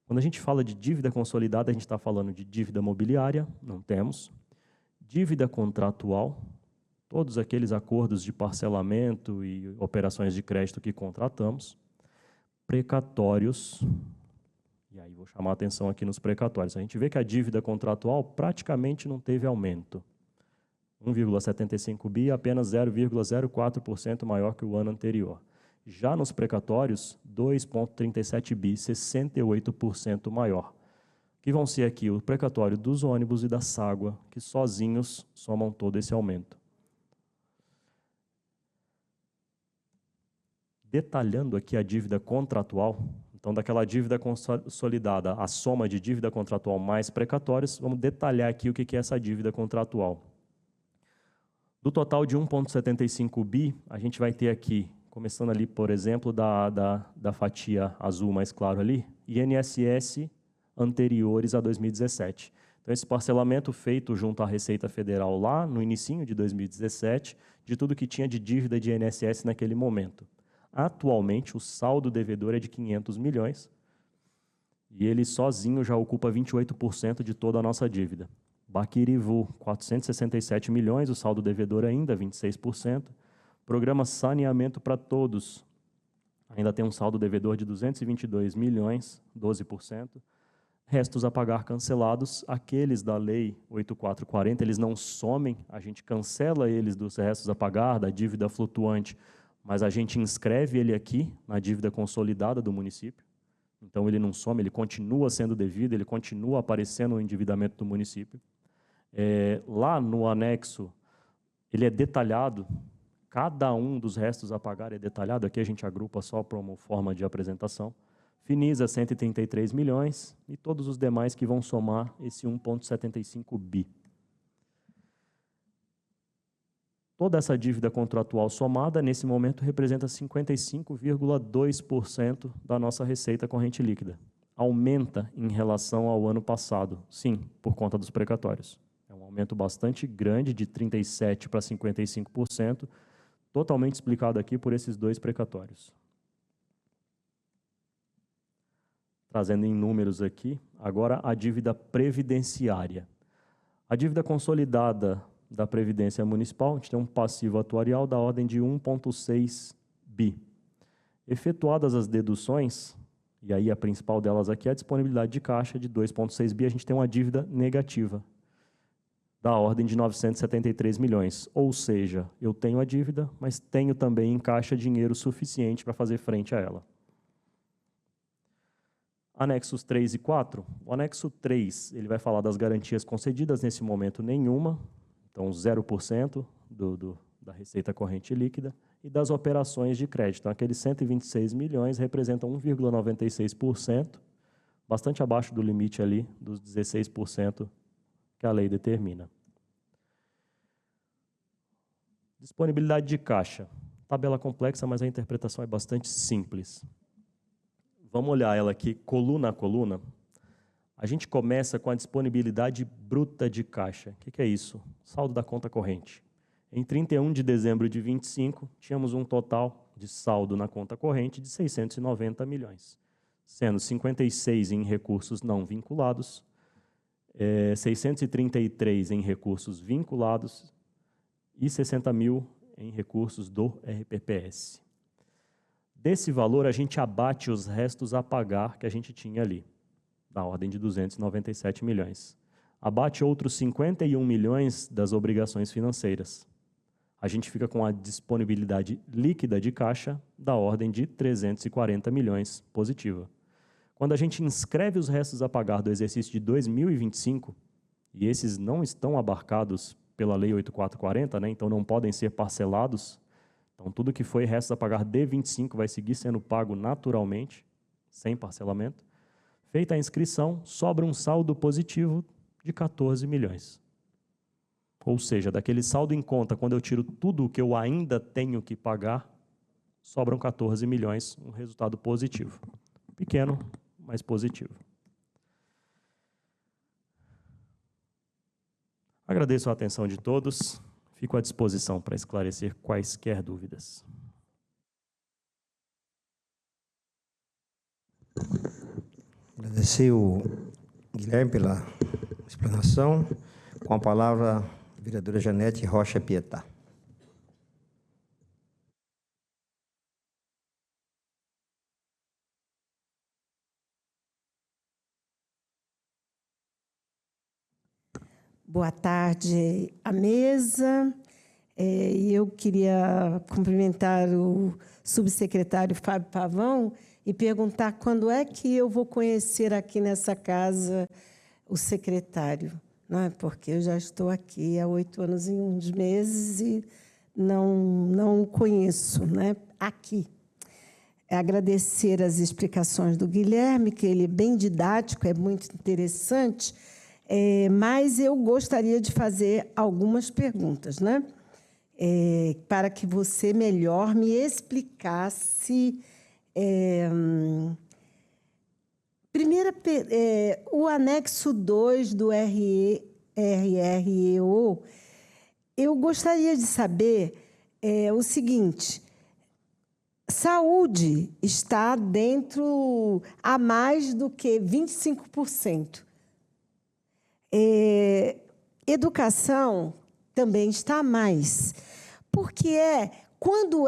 Quando a gente fala de dívida consolidada, a gente está falando de dívida mobiliária, não temos, dívida contratual, todos aqueles acordos de parcelamento e operações de crédito que contratamos, precatórios, e aí vou chamar a atenção aqui nos precatórios. A gente vê que a dívida contratual praticamente não teve aumento. 1,75 bi, apenas 0,04% maior que o ano anterior. Já nos precatórios, 2,37 bi, 68% maior. Que vão ser aqui o precatório dos ônibus e da Ságua, que sozinhos somam todo esse aumento. Detalhando aqui a dívida contratual, então daquela dívida consolidada, a soma de dívida contratual mais precatórios, vamos detalhar aqui o que é essa dívida contratual. Do total de 1,75 bi, a gente vai ter aqui, começando ali, por exemplo, da fatia azul mais claro ali, INSS anteriores a 2017. Então, esse parcelamento feito junto à Receita Federal lá no inicinho de 2017, de tudo que tinha de dívida de INSS naquele momento. Atualmente, o saldo devedor é de 500 milhões e ele sozinho já ocupa 28% de toda a nossa dívida. Baquirivu, 467 milhões, o saldo devedor ainda 26%. Programa Saneamento para Todos, ainda tem um saldo devedor de 222 milhões, 12%. Restos a pagar cancelados, aqueles da Lei 8440, eles não somem, a gente cancela eles dos restos a pagar, da dívida flutuante, mas a gente inscreve ele aqui na dívida consolidada do município. Então, ele não some, ele continua sendo devido, ele continua aparecendo no endividamento do município. Lá no anexo, ele é detalhado, cada um dos restos a pagar é detalhado, aqui a gente agrupa só para uma forma de apresentação. Finisa, 133 milhões, e todos os demais que vão somar esse 1,75 bi. Toda essa dívida contratual somada, nesse momento, representa 55,2% da nossa receita corrente líquida. Aumenta em relação ao ano passado, sim, por conta dos precatórios. É um aumento bastante grande, de 37% para 55%, totalmente explicado aqui por esses dois precatórios. Trazendo em números aqui, agora a dívida previdenciária. A dívida consolidada da Previdência Municipal, a gente tem um passivo atuarial da ordem de 1,6 bi. Efetuadas as deduções, e aí a principal delas aqui é a disponibilidade de caixa de 2,6 bi, a gente tem uma dívida negativa da ordem de 973 milhões. Ou seja, eu tenho a dívida, mas tenho também em caixa dinheiro suficiente para fazer frente a ela. Anexos 3 e 4. O anexo 3, ele vai falar das garantias concedidas, nesse momento nenhuma, então 0% da receita corrente líquida, e das operações de crédito. Então, aqueles 126 milhões representam 1,96%, bastante abaixo do limite ali dos 16% que a lei determina. Disponibilidade de caixa. Tabela complexa, mas a interpretação é bastante simples. Vamos olhar ela aqui, coluna a coluna. A gente começa com a disponibilidade bruta de caixa. O que é isso? Saldo da conta corrente. Em 31 de dezembro de 25, tínhamos um total de saldo na conta corrente de 690 milhões, sendo 56 em recursos não vinculados, 633 em recursos vinculados e 60 mil em recursos do RPPS. Desse valor, a gente abate os restos a pagar que a gente tinha ali. da ordem de 297 milhões. Abate outros 51 milhões das obrigações financeiras. A gente fica com a disponibilidade líquida de caixa da ordem de 340 milhões positiva. Quando a gente inscreve os restos a pagar do exercício de 2025, e esses não estão abarcados pela Lei 8440, né, então não podem ser parcelados, então tudo que foi restos a pagar de 25 vai seguir sendo pago naturalmente, sem parcelamento. Feita a inscrição, sobra um saldo positivo de 14 milhões. Ou seja, daquele saldo em conta, quando eu tiro tudo o que eu ainda tenho que pagar, sobram 14 milhões, um resultado positivo. Pequeno, mas positivo. Agradeço a atenção de todos. Fico à disposição para esclarecer quaisquer dúvidas. Agradecer o Guilherme pela explanação. Com a palavra, a vereadora Janete Rocha Pietá. Boa tarde à mesa. Eu queria cumprimentar o subsecretário Fábio Pavão e perguntar quando é que eu vou conhecer aqui nessa casa o secretário, não é? Porque eu já estou aqui há 8 anos e uns meses e não o conheço, né? Aqui. Agradecer as explicações do Guilherme, que ele é bem didático, é muito interessante, mas eu gostaria de fazer algumas perguntas, né? Para que você melhor me explicasse. Primeiro, o anexo 2 do RREO, eu gostaria de saber o seguinte: saúde está dentro a mais do que 25%. Educação também está a mais. Porque quando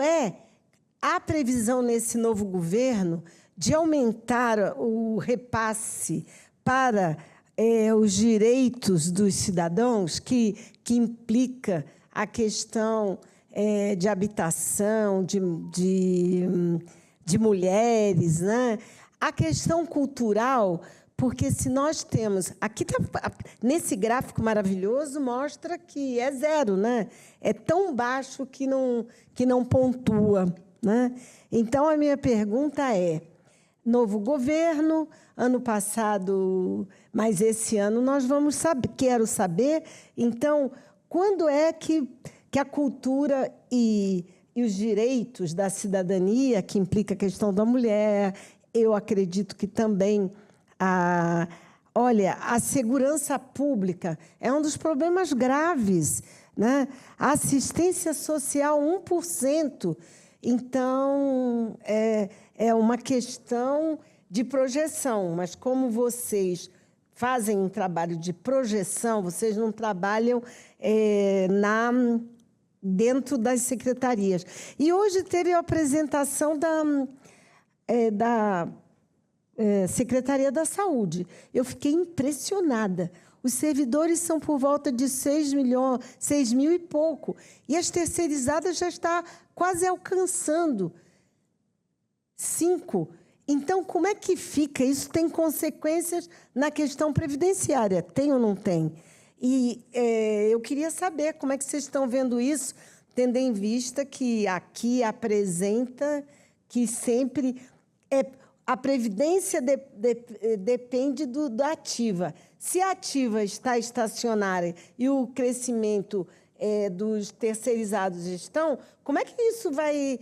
a previsão nesse novo governo de aumentar o repasse para os direitos dos cidadãos, que implica a questão de habitação, de mulheres, né? A questão cultural, porque se nós temos... Aqui nesse gráfico maravilhoso mostra que é zero, né? É tão baixo que não pontua, né? Então, a minha pergunta é: novo governo, ano passado, mas esse ano nós vamos saber, quero saber, então, quando é que a cultura e os direitos da cidadania, que implica a questão da mulher, eu acredito que também a segurança pública é um dos problemas graves, né? A assistência social, 1%. Então, é uma questão de projeção, mas como vocês fazem um trabalho de projeção, vocês não trabalham dentro das secretarias. E hoje teve a apresentação da Secretaria da Saúde. Eu fiquei impressionada. Os servidores são por volta de 6 mil e pouco. E as terceirizadas já estão quase alcançando 5. Então, como é que fica? Isso tem consequências na questão previdenciária. Tem ou não tem? E eu queria saber como é que vocês estão vendo isso, tendo em vista que aqui apresenta que sempre... a previdência depende da ativa. Se a ativa está estacionária e o crescimento dos terceirizados estão, como é que isso vai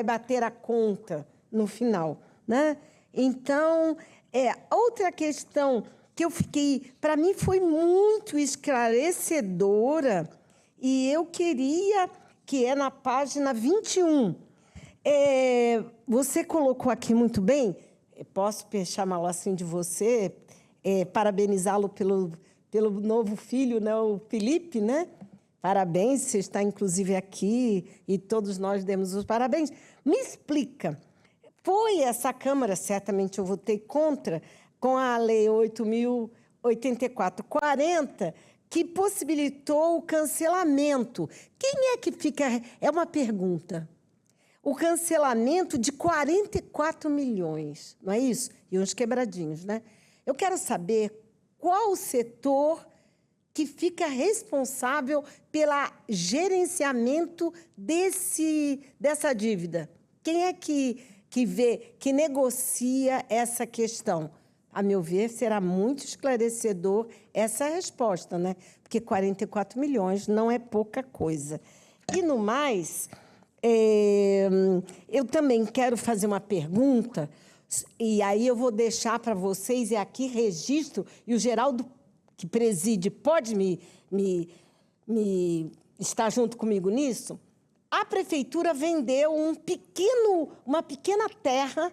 bater a conta no final, né? Então, outra questão que eu fiquei... Para mim, foi muito esclarecedora, e eu queria que é na página 21. Você colocou aqui muito bem, posso chamá-lo assim de você, parabenizá-lo pelo novo filho, né, o Felipe, né? Parabéns, você está, inclusive, aqui, e todos nós demos os parabéns. Me explica, foi essa Câmara, certamente eu votei contra, com a Lei 8.084/40, que possibilitou o cancelamento. Quem é que fica... É uma pergunta. O cancelamento de 44 milhões, não é isso? E uns quebradinhos, né? Eu quero saber qual o setor que fica responsável pelo gerenciamento dessa dívida. Quem é que vê, que negocia essa questão? A meu ver, será muito esclarecedor essa resposta, né? Porque 44 milhões não é pouca coisa. E, no mais, eu também quero fazer uma pergunta, e aí eu vou deixar para vocês, e aqui registro, e o Geraldo, que preside, pode estar junto comigo nisso. A prefeitura vendeu uma pequena terra,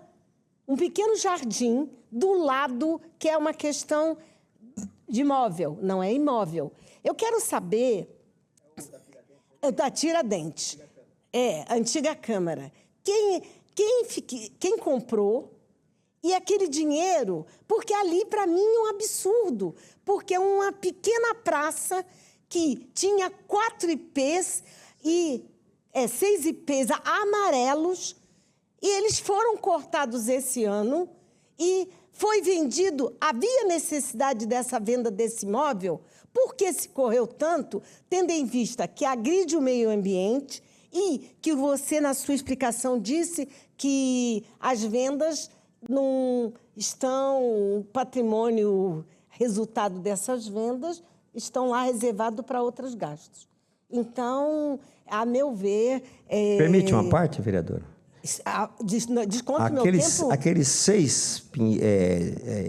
um pequeno jardim do lado, que é uma questão de imóvel, não é imóvel. Eu quero saber... Da Tiradentes. A antiga Câmara. Quem comprou? E aquele dinheiro... Porque ali, para mim, é um absurdo. Porque é uma pequena praça que tinha 4 IPs e 6 IPs amarelos, e eles foram cortados esse ano e foi vendido. Havia necessidade dessa venda desse imóvel? Por que se correu tanto, tendo em vista que agride o meio ambiente e que você, na sua explicação, disse que as vendas não estão... O patrimônio resultado dessas vendas estão lá reservado para outros gastos. Então, a meu ver... Permite uma parte, vereadora? Desconto meu tempo. Aqueles 6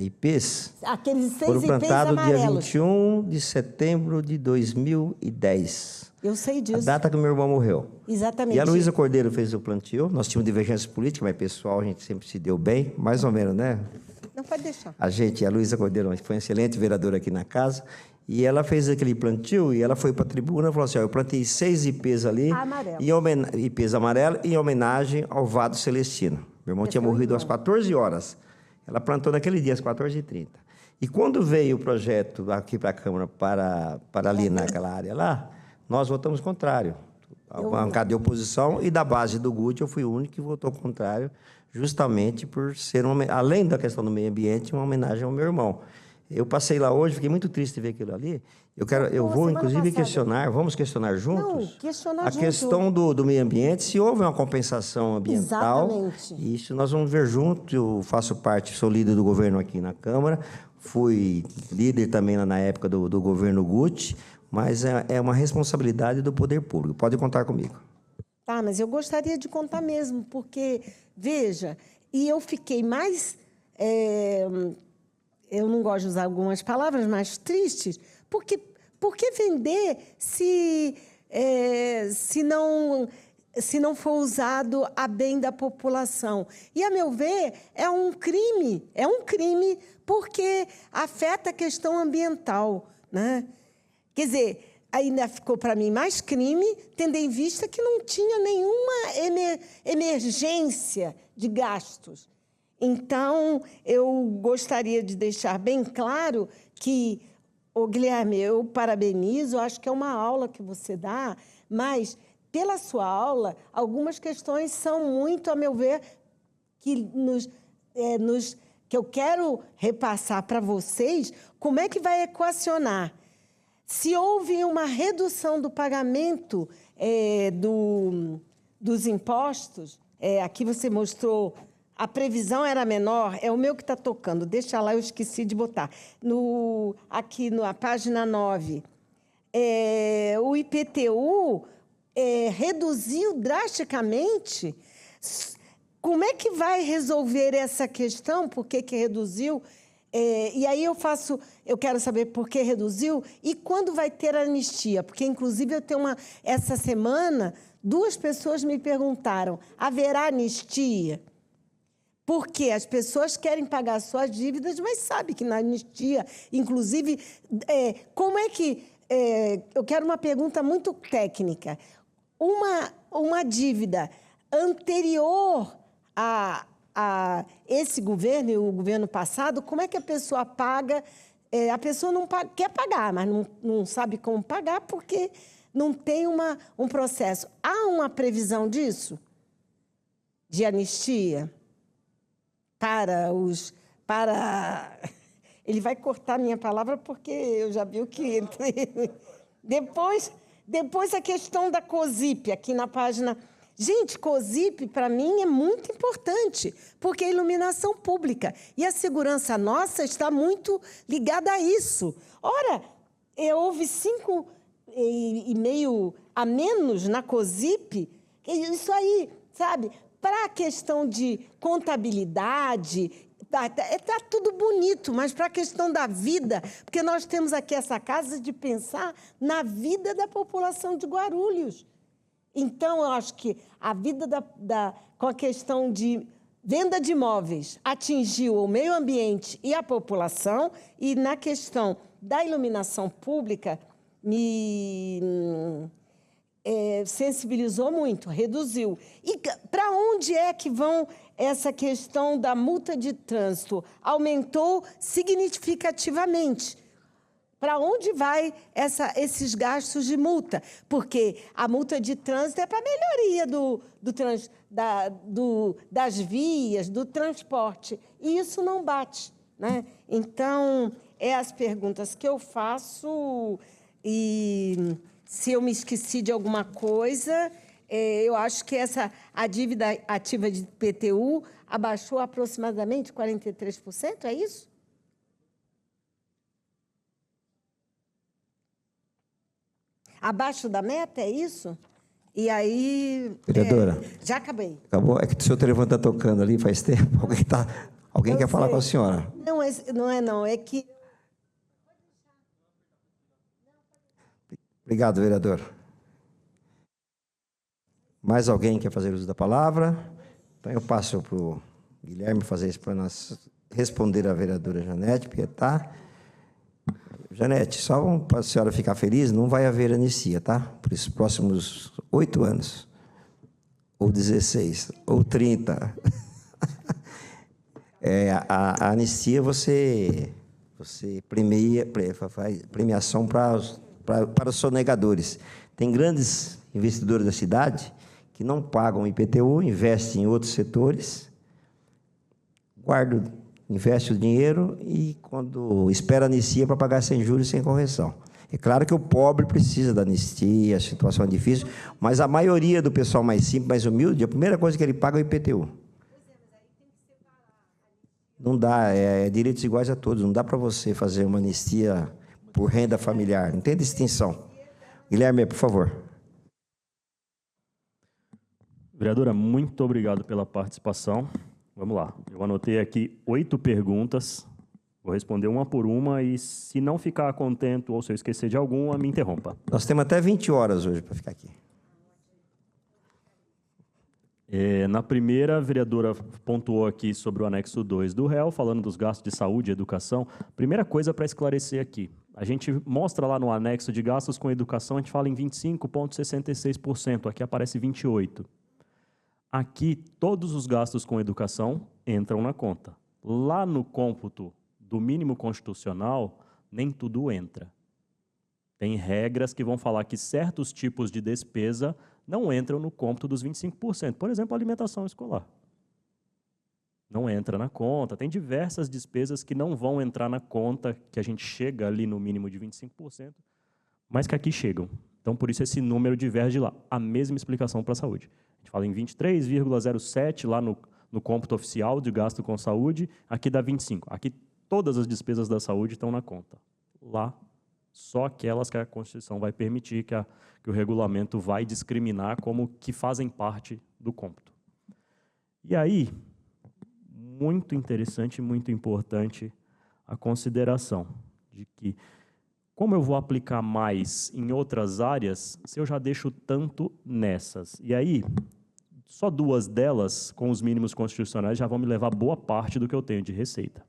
IPs Aqueles 6 foram IPs plantados amarelos. dia 21 de setembro de 2010. Eu sei disso. A data que meu irmão morreu. Exatamente. E a Luísa Cordeiro fez o plantio. Nós tínhamos divergência política, mas pessoal, a gente sempre se deu bem, mais ou menos, né? Não pode deixar. A Luísa Cordeiro foi uma excelente vereadora aqui na casa. E ela fez aquele plantio e ela foi para a tribuna e falou assim, eu plantei 6 IPs ali, IPs amarelos, em homenagem ao Vado Celestino. Meu irmão tinha morrido às 14 horas. Ela plantou naquele dia, às 14h30. E quando veio o projeto aqui para a Câmara, para ali naquela área lá, nós votamos contrário. A bancada de oposição e da base do GUT, eu fui o único que votou contrário, justamente por ser, além da questão do meio ambiente, uma homenagem ao meu irmão. Eu passei lá hoje, fiquei muito triste de ver aquilo ali. Eu vou, inclusive, vamos questionar juntos a questão do meio ambiente, se houve uma compensação ambiental. Exatamente. Isso nós vamos ver junto. Eu faço parte, sou líder do governo aqui na Câmara, fui líder também na época do governo GUT, mas é uma responsabilidade do poder público. Pode contar comigo. Tá, mas eu gostaria de contar mesmo, porque, veja, e eu fiquei mais... eu não gosto de usar algumas palavras mais tristes, porque por que vender se não for usado a bem da população? E, a meu ver, é um crime porque afeta a questão ambiental, né? Quer dizer, ainda ficou para mim mais crime, tendo em vista que não tinha nenhuma emergência de gastos. Então, eu gostaria de deixar bem claro que, Guilherme, eu parabenizo, acho que é uma aula que você dá, mas, pela sua aula, algumas questões são muito, a meu ver, que eu quero repassar para vocês como é que vai equacionar. Se houve uma redução do pagamento dos impostos, aqui você mostrou... A previsão era menor, é o meu que está tocando, deixa lá, eu esqueci de botar. Aqui na página 9, o IPTU reduziu drasticamente. Como é que vai resolver essa questão? Por que reduziu? E aí eu quero saber por que reduziu e quando vai ter a anistia. Porque, inclusive, essa semana, 2 pessoas me perguntaram, haverá anistia? Porque as pessoas querem pagar suas dívidas, mas sabem que na anistia, inclusive, como é que... eu quero uma pergunta muito técnica. Uma dívida anterior à esse governo e o governo passado, como é que a pessoa paga? A pessoa não quer pagar, mas não sabe como pagar porque não tem um processo. Há uma previsão disso? De anistia? Ele vai cortar minha palavra porque eu já vi o que... Depois a questão da COSIP, aqui na página... Gente, COSIP, para mim, é muito importante, porque é iluminação pública. E a segurança nossa está muito ligada a isso. Ora, houve 5,5 a menos na COSIP. Isso aí, sabe? Para a questão de contabilidade, está tudo bonito, mas para a questão da vida, porque nós temos aqui essa casa de pensar na vida da população de Guarulhos. Então, eu acho que a vida com a questão de venda de imóveis atingiu o meio ambiente e a população, e na questão da iluminação pública me sensibilizou muito, reduziu. E para onde é que vão essa questão da multa de trânsito? Aumentou significativamente. Para onde vai esses gastos de multa? Porque a multa de trânsito é para a melhoria das vias, do transporte. E isso não bate, né? Então, as perguntas que eu faço, e se eu me esqueci de alguma coisa, eu acho que a dívida ativa de IPTU abaixou aproximadamente 43%, é isso? Abaixo da meta, é isso? E aí... Vereadora. Já acabei. Acabou? É que o seu telefone está tocando ali faz tempo. Alguém quer falar com a senhora? Não. É que... Obrigado, vereador. Mais alguém quer fazer uso da palavra? Então, eu passo para o Guilherme fazer isso para nós responder à vereadora Janete Pietá. Janete, só para a senhora ficar feliz, não vai haver anistia, tá? Por esses próximos 8 anos, ou 16, ou 30. A anistia, você faz premiação para os sonegadores. Tem grandes investidores da cidade que não pagam IPTU, investem em outros setores, investe o dinheiro e, quando espera anistia, para pagar sem juros e sem correção. É claro que o pobre precisa da anistia, a situação é difícil, mas a maioria do pessoal mais simples, mais humilde, a primeira coisa que ele paga é o IPTU. Não dá, direitos iguais a todos, não dá para você fazer uma anistia por renda familiar, não tem distinção. Guilherme, por favor. Vereadora, muito obrigado pela participação. Vamos lá, eu anotei aqui 8 perguntas, vou responder uma por uma e, se não ficar contento ou se eu esquecer de alguma, me interrompa. Nós temos até 20 horas hoje para ficar aqui. Na primeira, a vereadora pontuou aqui sobre o anexo 2 do réu, falando dos gastos de saúde e educação. Primeira coisa para esclarecer aqui, a gente mostra lá no anexo de gastos com educação, a gente fala em 25,66%, aqui aparece 28%. Aqui, todos os gastos com educação entram na conta. Lá no cômputo do mínimo constitucional, nem tudo entra. Tem regras que vão falar que certos tipos de despesa não entram no cômputo dos 25%. Por exemplo, alimentação escolar. Não entra na conta. Tem diversas despesas que não vão entrar na conta, que a gente chega ali no mínimo de 25%, mas que aqui chegam. Então, por isso, esse número diverge lá. A mesma explicação para a saúde. A gente fala em 23,07 lá no cômputo oficial de gasto com saúde, aqui dá 25. Aqui todas as despesas da saúde estão na conta. Lá, só aquelas que a Constituição vai permitir, que o regulamento vai discriminar como que fazem parte do cômputo. E aí, muito interessante, muito importante a consideração de que, como eu vou aplicar mais em outras áreas, se eu já deixo tanto nessas? E aí, só 2 delas, com os mínimos constitucionais, já vão me levar boa parte do que eu tenho de receita.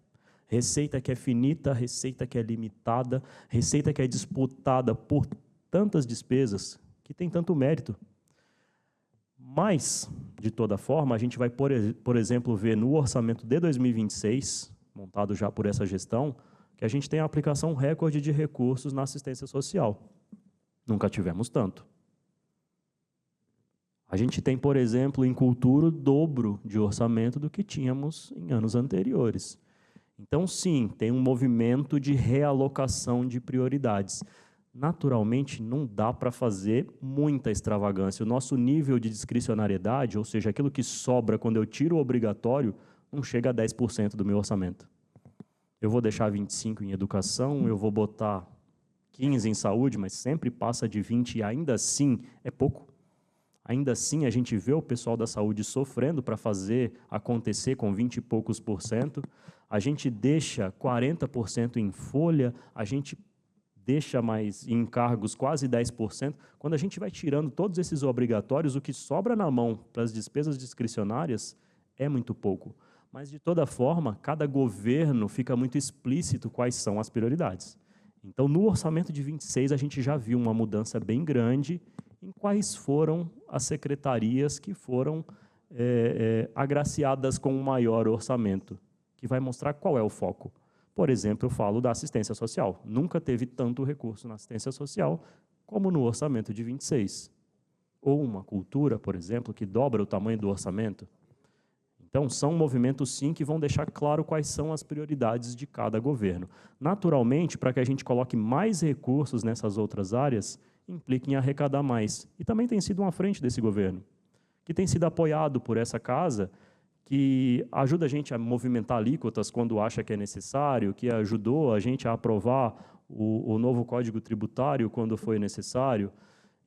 Receita que é finita, receita que é limitada, receita que é disputada por tantas despesas, que tem tanto mérito. Mas, de toda forma, a gente vai, por exemplo, ver no orçamento de 2026, montado já por essa gestão, que a gente tem a aplicação recorde de recursos na assistência social. Nunca tivemos tanto. A gente tem, por exemplo, em cultura, o dobro de orçamento do que tínhamos em anos anteriores. Então, sim, tem um movimento de realocação de prioridades. Naturalmente, não dá para fazer muita extravagância. O nosso nível de discricionariedade, ou seja, aquilo que sobra quando eu tiro o obrigatório, não chega a 10% do meu orçamento. Eu vou deixar 25% em educação, eu vou botar 15% em saúde, mas sempre passa de 20% e ainda assim é pouco. Ainda assim, a gente vê o pessoal da saúde sofrendo para fazer acontecer com 20 e poucos %. A gente deixa 40% em folha, a gente deixa mais em encargos quase 10%. Quando a gente vai tirando todos esses obrigatórios, o que sobra na mão para as despesas discricionárias é muito pouco. Mas, de toda forma, cada governo fica muito explícito quais são as prioridades. Então, no orçamento de 26, a gente já viu uma mudança bem grande em quais foram as secretarias que foram agraciadas com um maior orçamento, que vai mostrar qual é o foco. Por exemplo, eu falo da assistência social. Nunca teve tanto recurso na assistência social como no orçamento de 26. Ou uma cultura, por exemplo, que dobra o tamanho do orçamento. Então, são movimentos, sim, que vão deixar claro quais são as prioridades de cada governo. Naturalmente, para que a gente coloque mais recursos nessas outras áreas, implica em arrecadar mais. E também tem sido uma frente desse governo, que tem sido apoiado por essa casa, que ajuda a gente a movimentar alíquotas quando acha que é necessário, que ajudou a gente a aprovar o novo Código Tributário quando foi necessário.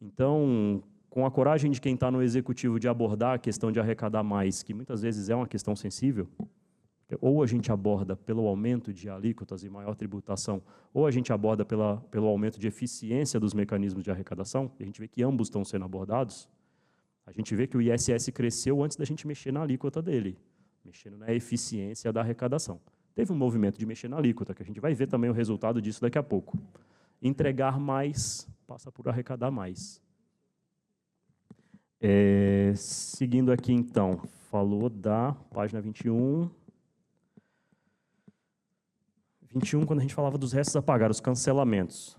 Então, com a coragem de quem está no executivo de abordar a questão de arrecadar mais, que muitas vezes é uma questão sensível, ou a gente aborda pelo aumento de alíquotas e maior tributação, ou a gente aborda pelo aumento de eficiência dos mecanismos de arrecadação, e a gente vê que ambos estão sendo abordados. A gente vê que o ISS cresceu antes da gente mexer na alíquota dele, mexendo na eficiência da arrecadação. Teve um movimento de mexer na alíquota, que a gente vai ver também o resultado disso daqui a pouco. Entregar mais passa por arrecadar mais. Seguindo aqui, então, falou da página 21. 21, quando a gente falava dos restos a pagar, os cancelamentos.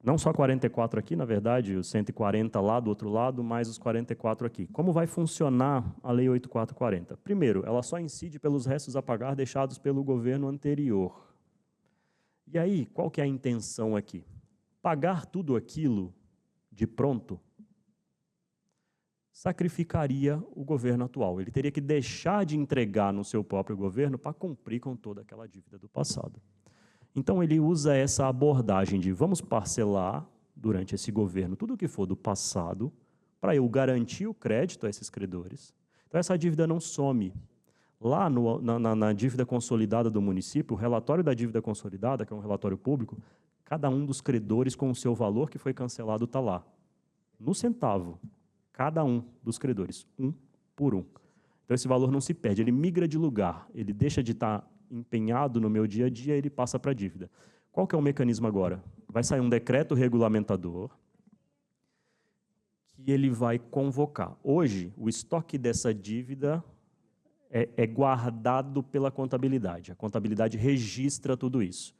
Não só 44 aqui, na verdade, os 140 lá do outro lado, mais os 44 aqui. Como vai funcionar a Lei 8440? Primeiro, ela só incide pelos restos a pagar deixados pelo governo anterior. E aí, qual que é a intenção aqui? Pagar tudo aquilo de pronto sacrificaria o governo atual. Ele teria que deixar de entregar no seu próprio governo para cumprir com toda aquela dívida do passado. Então, ele usa essa abordagem de vamos parcelar, durante esse governo, tudo o que for do passado, para eu garantir o crédito a esses credores. Então, essa dívida não some. Lá na dívida consolidada do município, o relatório da dívida consolidada, que é um relatório público, cada um dos credores com o seu valor que foi cancelado está lá. No centavo, cada um dos credores, um por um. Então, esse valor não se perde, ele migra de lugar, ele deixa de estar empenhado no meu dia a dia, ele passa para a dívida. Qual que é o mecanismo agora? Vai sair um decreto regulamentador que ele vai convocar. Hoje, o estoque dessa dívida é guardado pela contabilidade. A contabilidade registra tudo isso.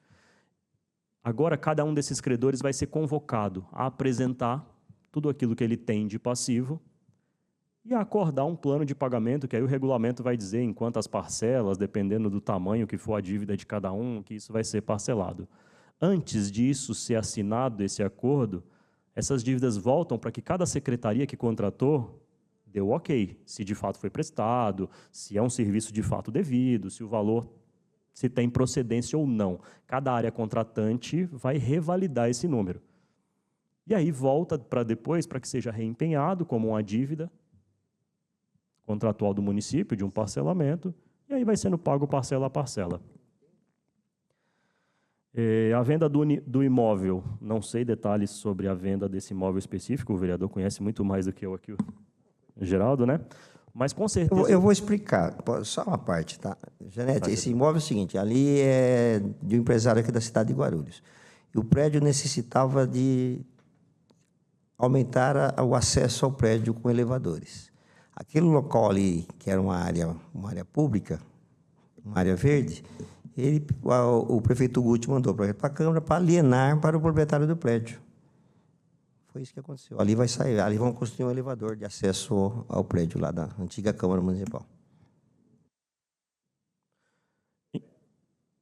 Agora, cada um desses credores vai ser convocado a apresentar tudo aquilo que ele tem de passivo e a acordar um plano de pagamento, que aí o regulamento vai dizer em quantas parcelas, dependendo do tamanho que for a dívida de cada um, que isso vai ser parcelado. Antes disso ser assinado esse acordo, essas dívidas voltam para que cada secretaria que contratou deu ok, se de fato foi prestado, se é um serviço de fato devido, se o valor, se tem procedência ou não. Cada área contratante vai revalidar esse número. E aí volta para depois, para que seja reempenhado como uma dívida contratual do município, de um parcelamento, e aí vai sendo pago parcela a parcela. A venda do imóvel, não sei detalhes sobre a venda desse imóvel específico, o vereador conhece muito mais do que eu aqui, o Geraldo, né? Mas com certeza... Eu vou explicar, só uma parte, tá? Janete, esse imóvel é o seguinte, ali é de um empresário aqui da cidade de Guarulhos. E o prédio necessitava de aumentar o acesso ao prédio com elevadores. Aquele local ali, que era uma área pública, uma área verde, o prefeito Guti mandou para a Câmara para alienar para o proprietário do prédio. Foi isso que aconteceu. Ali vai sair, ali vão construir um elevador de acesso ao prédio lá da antiga Câmara Municipal.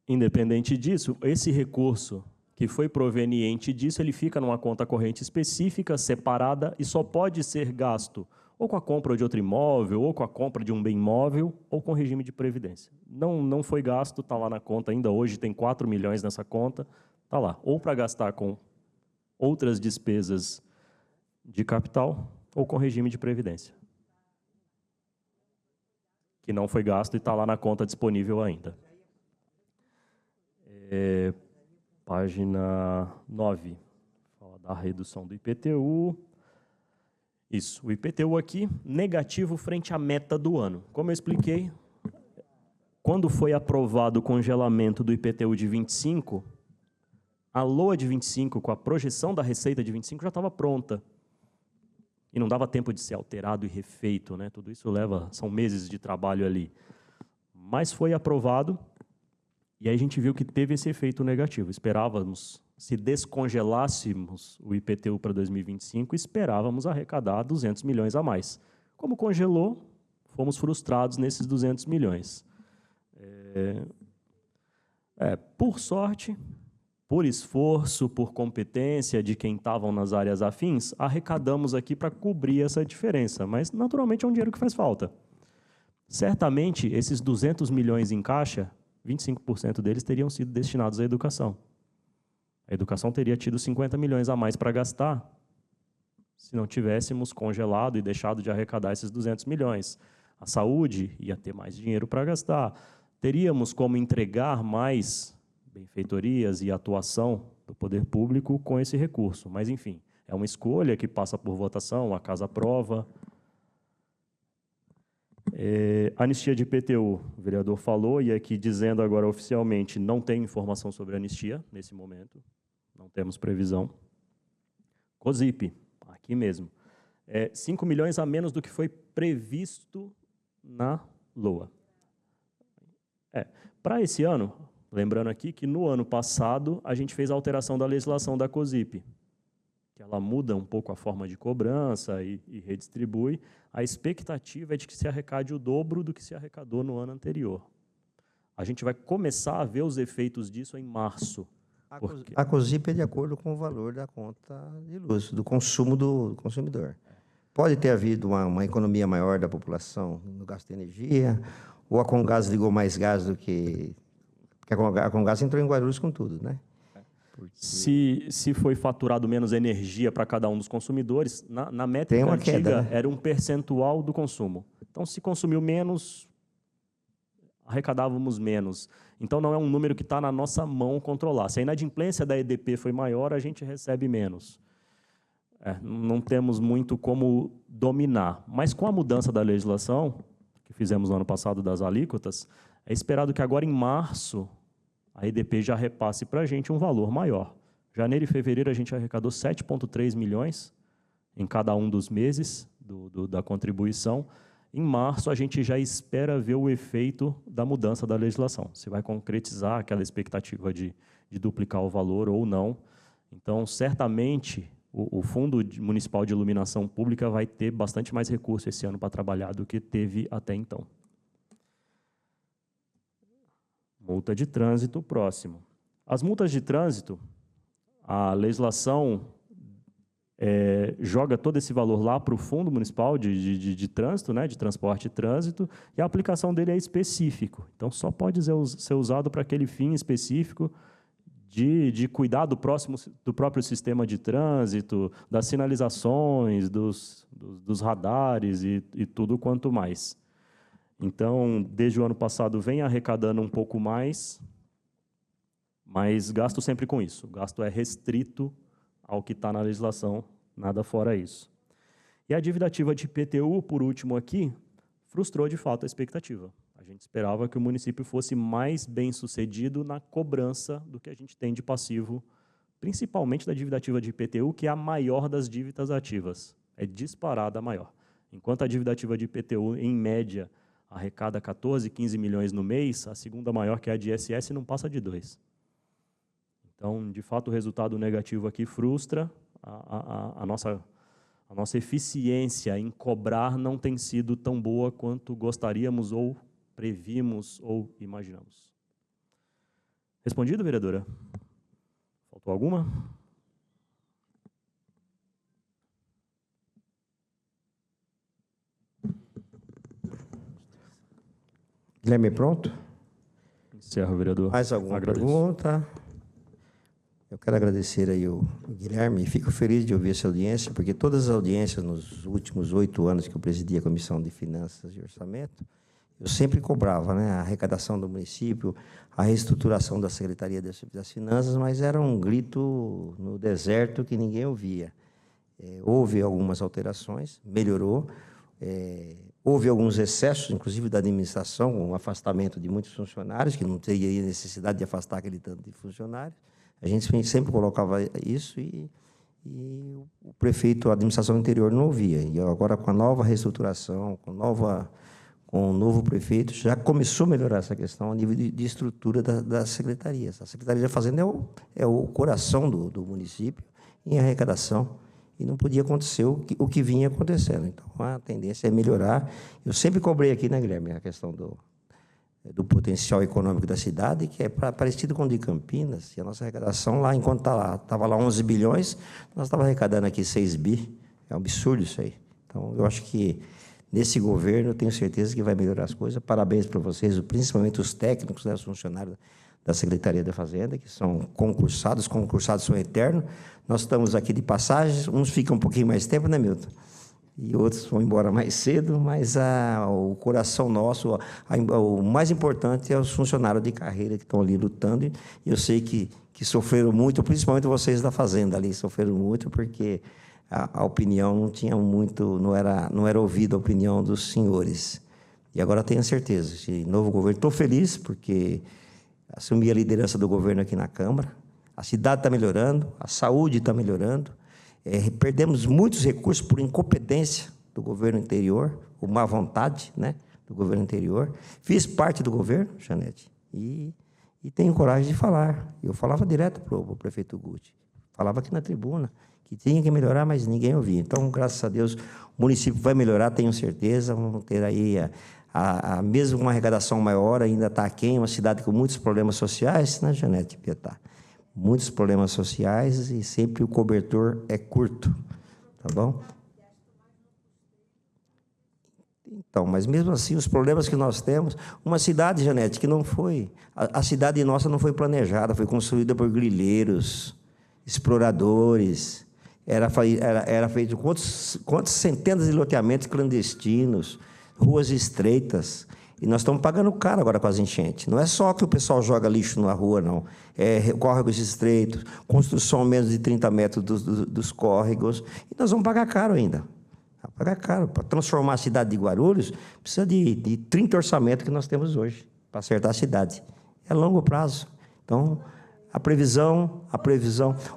Independente disso, esse recurso que foi proveniente disso, ele fica numa conta corrente específica, separada, e só pode ser gasto ou com a compra de outro imóvel, ou com a compra de um bem imóvel, ou com regime de previdência. Não foi gasto, está lá na conta ainda hoje, tem 4 milhões nessa conta, está lá. Ou para gastar com outras despesas de capital, ou com regime de previdência. Que não foi gasto e está lá na conta disponível ainda. Página 9, fala da redução do IPTU. Isso, o IPTU aqui, negativo frente à meta do ano. Como eu expliquei, quando foi aprovado o congelamento do IPTU de 25, a LOA de 25, com a projeção da receita de 25, já estava pronta. E não dava tempo de ser alterado e refeito, né? Tudo isso são meses de trabalho ali. Mas foi aprovado, e aí a gente viu que teve esse efeito negativo. Esperávamos, se descongelássemos o IPTU para 2025, esperávamos arrecadar 200 milhões a mais. Como congelou, fomos frustrados nesses 200 milhões. Por sorte, por esforço, por competência de quem estavam nas áreas afins, arrecadamos aqui para cobrir essa diferença, mas naturalmente é um dinheiro que faz falta. Certamente, esses 200 milhões em caixa, 25% deles teriam sido destinados à educação. A educação teria tido 50 milhões a mais para gastar se não tivéssemos congelado e deixado de arrecadar esses 200 milhões. A saúde ia ter mais dinheiro para gastar. Teríamos como entregar mais benfeitorias e atuação do poder público com esse recurso. Mas, enfim, é uma escolha que passa por votação, a casa aprova. Anistia de IPTU, o vereador falou, e aqui dizendo agora oficialmente, não tem informação sobre anistia nesse momento, não temos previsão. COSIP, aqui mesmo, 5 milhões a menos do que foi previsto na LOA. Para esse ano, lembrando aqui que no ano passado a gente fez a alteração da legislação da COSIP, que ela muda um pouco a forma de cobrança e redistribui. A expectativa é de que se arrecade o dobro do que se arrecadou no ano anterior. A gente vai começar a ver os efeitos disso em março. A COSIP é de acordo com o valor da conta de luz, do consumo do consumidor. Pode ter havido uma economia maior da população no gasto de energia, ou a Comgás ligou mais gás do que... Porque a Comgás entrou em Guarulhos com tudo, né? Se foi faturado menos energia para cada um dos consumidores, na métrica antiga queda, né? Era um percentual do consumo. Então, se consumiu menos, arrecadávamos menos. Então, não é um número que está na nossa mão controlar. Se a inadimplência da EDP foi maior, a gente recebe menos. Não temos muito como dominar. Mas com a mudança da legislação, que fizemos no ano passado das alíquotas, é esperado que agora, em março, a EDP já repasse para a gente um valor maior. Janeiro e fevereiro a gente arrecadou 7,3 milhões em cada um dos meses da contribuição. Em março, a gente já espera ver o efeito da mudança da legislação. Se vai concretizar aquela expectativa de duplicar o valor ou não. Então, certamente, o Fundo Municipal de Iluminação Pública vai ter bastante mais recurso esse ano para trabalhar do que teve até então. Multa de trânsito, próximo. As multas de trânsito, a legislação joga todo esse valor lá para o Fundo Municipal de Trânsito, né, de Transporte e Trânsito, e a aplicação dele é específico. Então, só pode ser usado para aquele fim específico de cuidar do próprio sistema de trânsito, das sinalizações, dos radares e tudo quanto mais. Então, desde o ano passado, vem arrecadando um pouco mais, mas gasto sempre com isso. O gasto é restrito ao que está na legislação, nada fora isso. E a dívida ativa de IPTU, por último aqui, frustrou de fato a expectativa. A gente esperava que o município fosse mais bem-sucedido na cobrança do que a gente tem de passivo, principalmente da dívida ativa de IPTU, que é a maior das dívidas ativas. É disparada a maior. Enquanto a dívida ativa de IPTU, em média, arrecada 14, 15 milhões no mês, a segunda maior, que é a de ISS, não passa de 2. Então, de fato, o resultado negativo aqui frustra. A nossa eficiência em cobrar não tem sido tão boa quanto gostaríamos, ou previmos, ou imaginamos. Respondido, vereadora? Faltou alguma? Guilherme, pronto? Encerro, vereador. Mais alguma Agradeço. pergunta? Eu quero agradecer aí o Guilherme e fico feliz de ouvir essa audiência, porque todas as audiências nos últimos 8 anos que eu presidi a Comissão de Finanças e Orçamento, eu sempre cobrava, né, a arrecadação do município, a reestruturação da Secretaria das Finanças, mas era um grito no deserto que ninguém ouvia. Houve algumas alterações, melhorou, houve alguns excessos, inclusive da administração, com o afastamento de muitos funcionários, que não teria necessidade de afastar aquele tanto de funcionários. A gente sempre colocava isso e o prefeito, a administração interior não ouvia. E agora, com a nova reestruturação, com o novo prefeito, já começou a melhorar essa questão a nível de estrutura das secretarias. A Secretaria da Fazenda é o coração do município em arrecadação, e não podia acontecer o que vinha acontecendo. Então, a tendência é melhorar. Eu sempre cobrei aqui, né, Guilherme, a questão do potencial econômico da cidade, que é parecido com o de Campinas, e a nossa arrecadação lá, enquanto estava lá 11 bilhões, nós estávamos arrecadando aqui 6 bi. É um absurdo isso aí. Então, eu acho que nesse governo, eu tenho certeza que vai melhorar as coisas. Parabéns para vocês, principalmente os técnicos, né, os funcionários da Secretaria da Fazenda, que são concursados são eternos. Nós estamos aqui de passagem, uns ficam um pouquinho mais tempo, né, Milton? E outros vão embora mais cedo, mas o coração nosso, o mais importante é os funcionários de carreira que estão ali lutando, e eu sei que sofreram muito, principalmente vocês da Fazenda ali, sofreram muito, porque a opinião não tinha muito, não era ouvida a opinião dos senhores. E agora tenho certeza, esse novo governo, estou feliz, porque assumi a liderança do governo aqui na Câmara, a cidade está melhorando, a saúde está melhorando, perdemos muitos recursos por incompetência do governo anterior, ou má vontade, né, do governo anterior. Fiz parte do governo, Janete, e tenho coragem de falar. Eu falava direto para o prefeito Guti, falava aqui na tribuna, que tinha que melhorar, mas ninguém ouvia. Então, graças a Deus, o município vai melhorar, tenho certeza. Vamos ter aí, mesmo uma arrecadação maior, ainda está aquém, uma cidade com muitos problemas sociais, né, Janete Pietá? Muitos problemas sociais e sempre o cobertor é curto, tá bom? Então, mas mesmo assim, os problemas que nós temos, uma cidade, Janete, que não foi, a cidade nossa não foi planejada, foi construída por grileiros, exploradores, era feito quantas centenas de loteamentos clandestinos, ruas estreitas, e nós estamos pagando caro agora com as enchentes. Não é só que o pessoal joga lixo na rua, não. Córregos estreitos, construção a menos de 30 metros dos córregos, e nós vamos pagar caro ainda. Vai pagar caro. Para transformar a cidade de Guarulhos, precisa de 30 orçamentos que nós temos hoje, para acertar a cidade. É a longo prazo. Então, a previsão,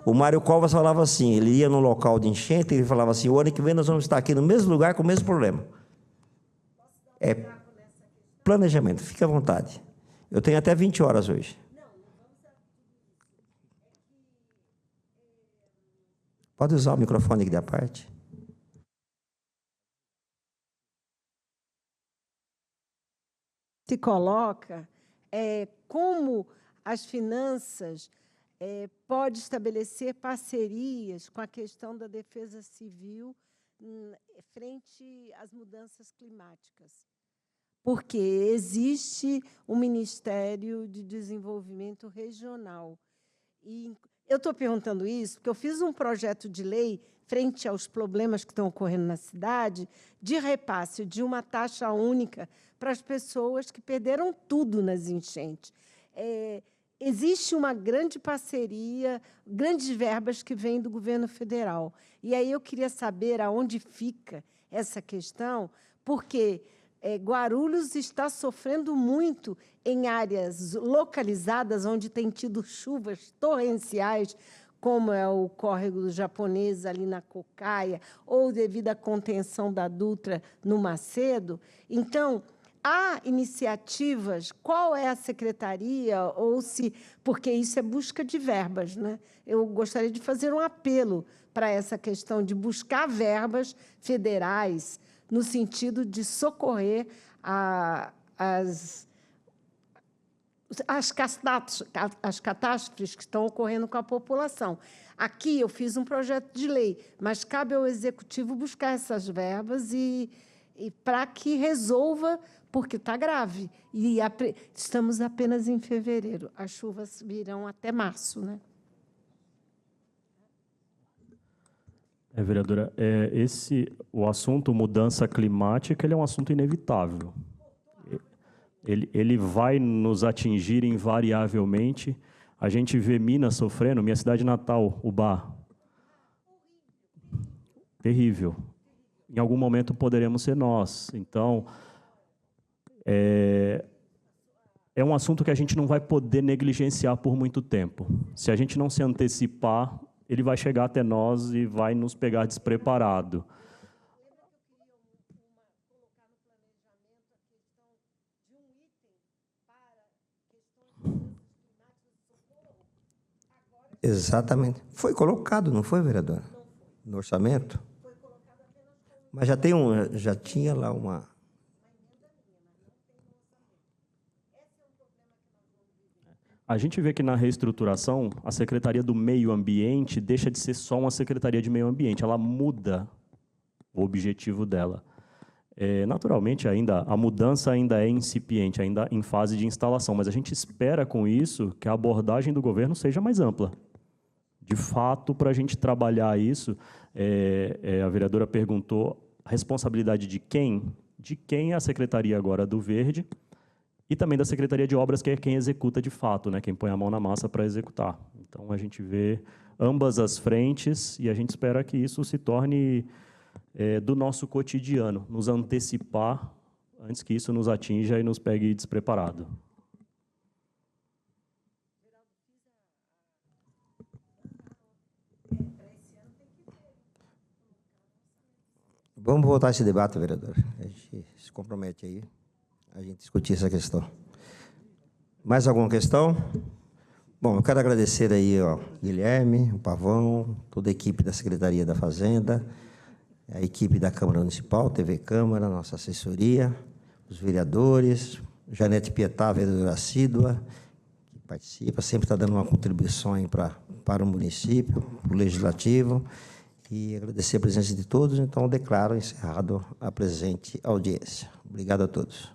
o Mário Covas falava assim, ele ia no local de enchente, ele falava assim, o ano que vem nós vamos estar aqui no mesmo lugar, com o mesmo problema. Planejamento, fique à vontade. Eu tenho até 20 horas hoje. Pode usar o microfone aqui da parte. Se coloca como as finanças pode estabelecer parcerias com a questão da defesa civil frente às mudanças climáticas. Porque existe um Ministério de Desenvolvimento Regional. E eu estou perguntando isso porque eu fiz um projeto de lei frente aos problemas que estão ocorrendo na cidade, de repasse de uma taxa única para as pessoas que perderam tudo nas enchentes. Existe uma grande parceria, grandes verbas que vêm do governo federal. E aí eu queria saber aonde fica essa questão, porque Guarulhos está sofrendo muito em áreas localizadas onde tem tido chuvas torrenciais, como é o córrego do Japonês ali na Cocaia, ou devido à contenção da Dutra no Macedo. Então, há iniciativas, qual é a secretaria, ou se... Porque isso é busca de verbas, né? Eu gostaria de fazer um apelo para essa questão de buscar verbas federais, no sentido de socorrer as catástrofes que estão ocorrendo com a população. Aqui eu fiz um projeto de lei, mas cabe ao Executivo buscar essas verbas e para que resolva, porque está grave. E estamos apenas em fevereiro. As chuvas virão até março, né? Vereadora, o assunto mudança climática ele é um assunto inevitável. Ele vai nos atingir invariavelmente. A gente vê Minas sofrendo, minha cidade natal, Ubá. Terrível. Em algum momento poderemos ser nós. Então, é um assunto que a gente não vai poder negligenciar por muito tempo. Se a gente não se antecipar, ele vai chegar até nós e vai nos pegar despreparado. Exatamente. Foi colocado, não foi, vereadora? No orçamento? Mas já tinha lá uma... A gente vê que na reestruturação, a Secretaria do Meio Ambiente deixa de ser só uma Secretaria de Meio Ambiente, ela muda o objetivo dela. Naturalmente, a mudança ainda é incipiente, ainda em fase de instalação, mas a gente espera com isso que a abordagem do governo seja mais ampla. De fato, para a gente trabalhar isso, a vereadora perguntou a responsabilidade de quem? De quem é a Secretaria agora do Verde e também da Secretaria de Obras, que é quem executa de fato, né? Quem põe a mão na massa para executar. Então, a gente vê ambas as frentes e a gente espera que isso se torne do nosso cotidiano, nos antecipar antes que isso nos atinja e nos pegue despreparado. Vamos voltar a esse debate, vereador. A gente se compromete aí a gente discutir essa questão. Mais alguma questão? Bom, eu quero agradecer aí ao Guilherme, o Pavão, toda a equipe da Secretaria da Fazenda, a equipe da Câmara Municipal, TV Câmara, nossa assessoria, os vereadores, Janete Pietá, vereadora assídua, que participa, sempre está dando uma contribuição aí para o município, para o Legislativo, e agradecer a presença de todos. Então, declaro encerrado a presente audiência. Obrigado a todos.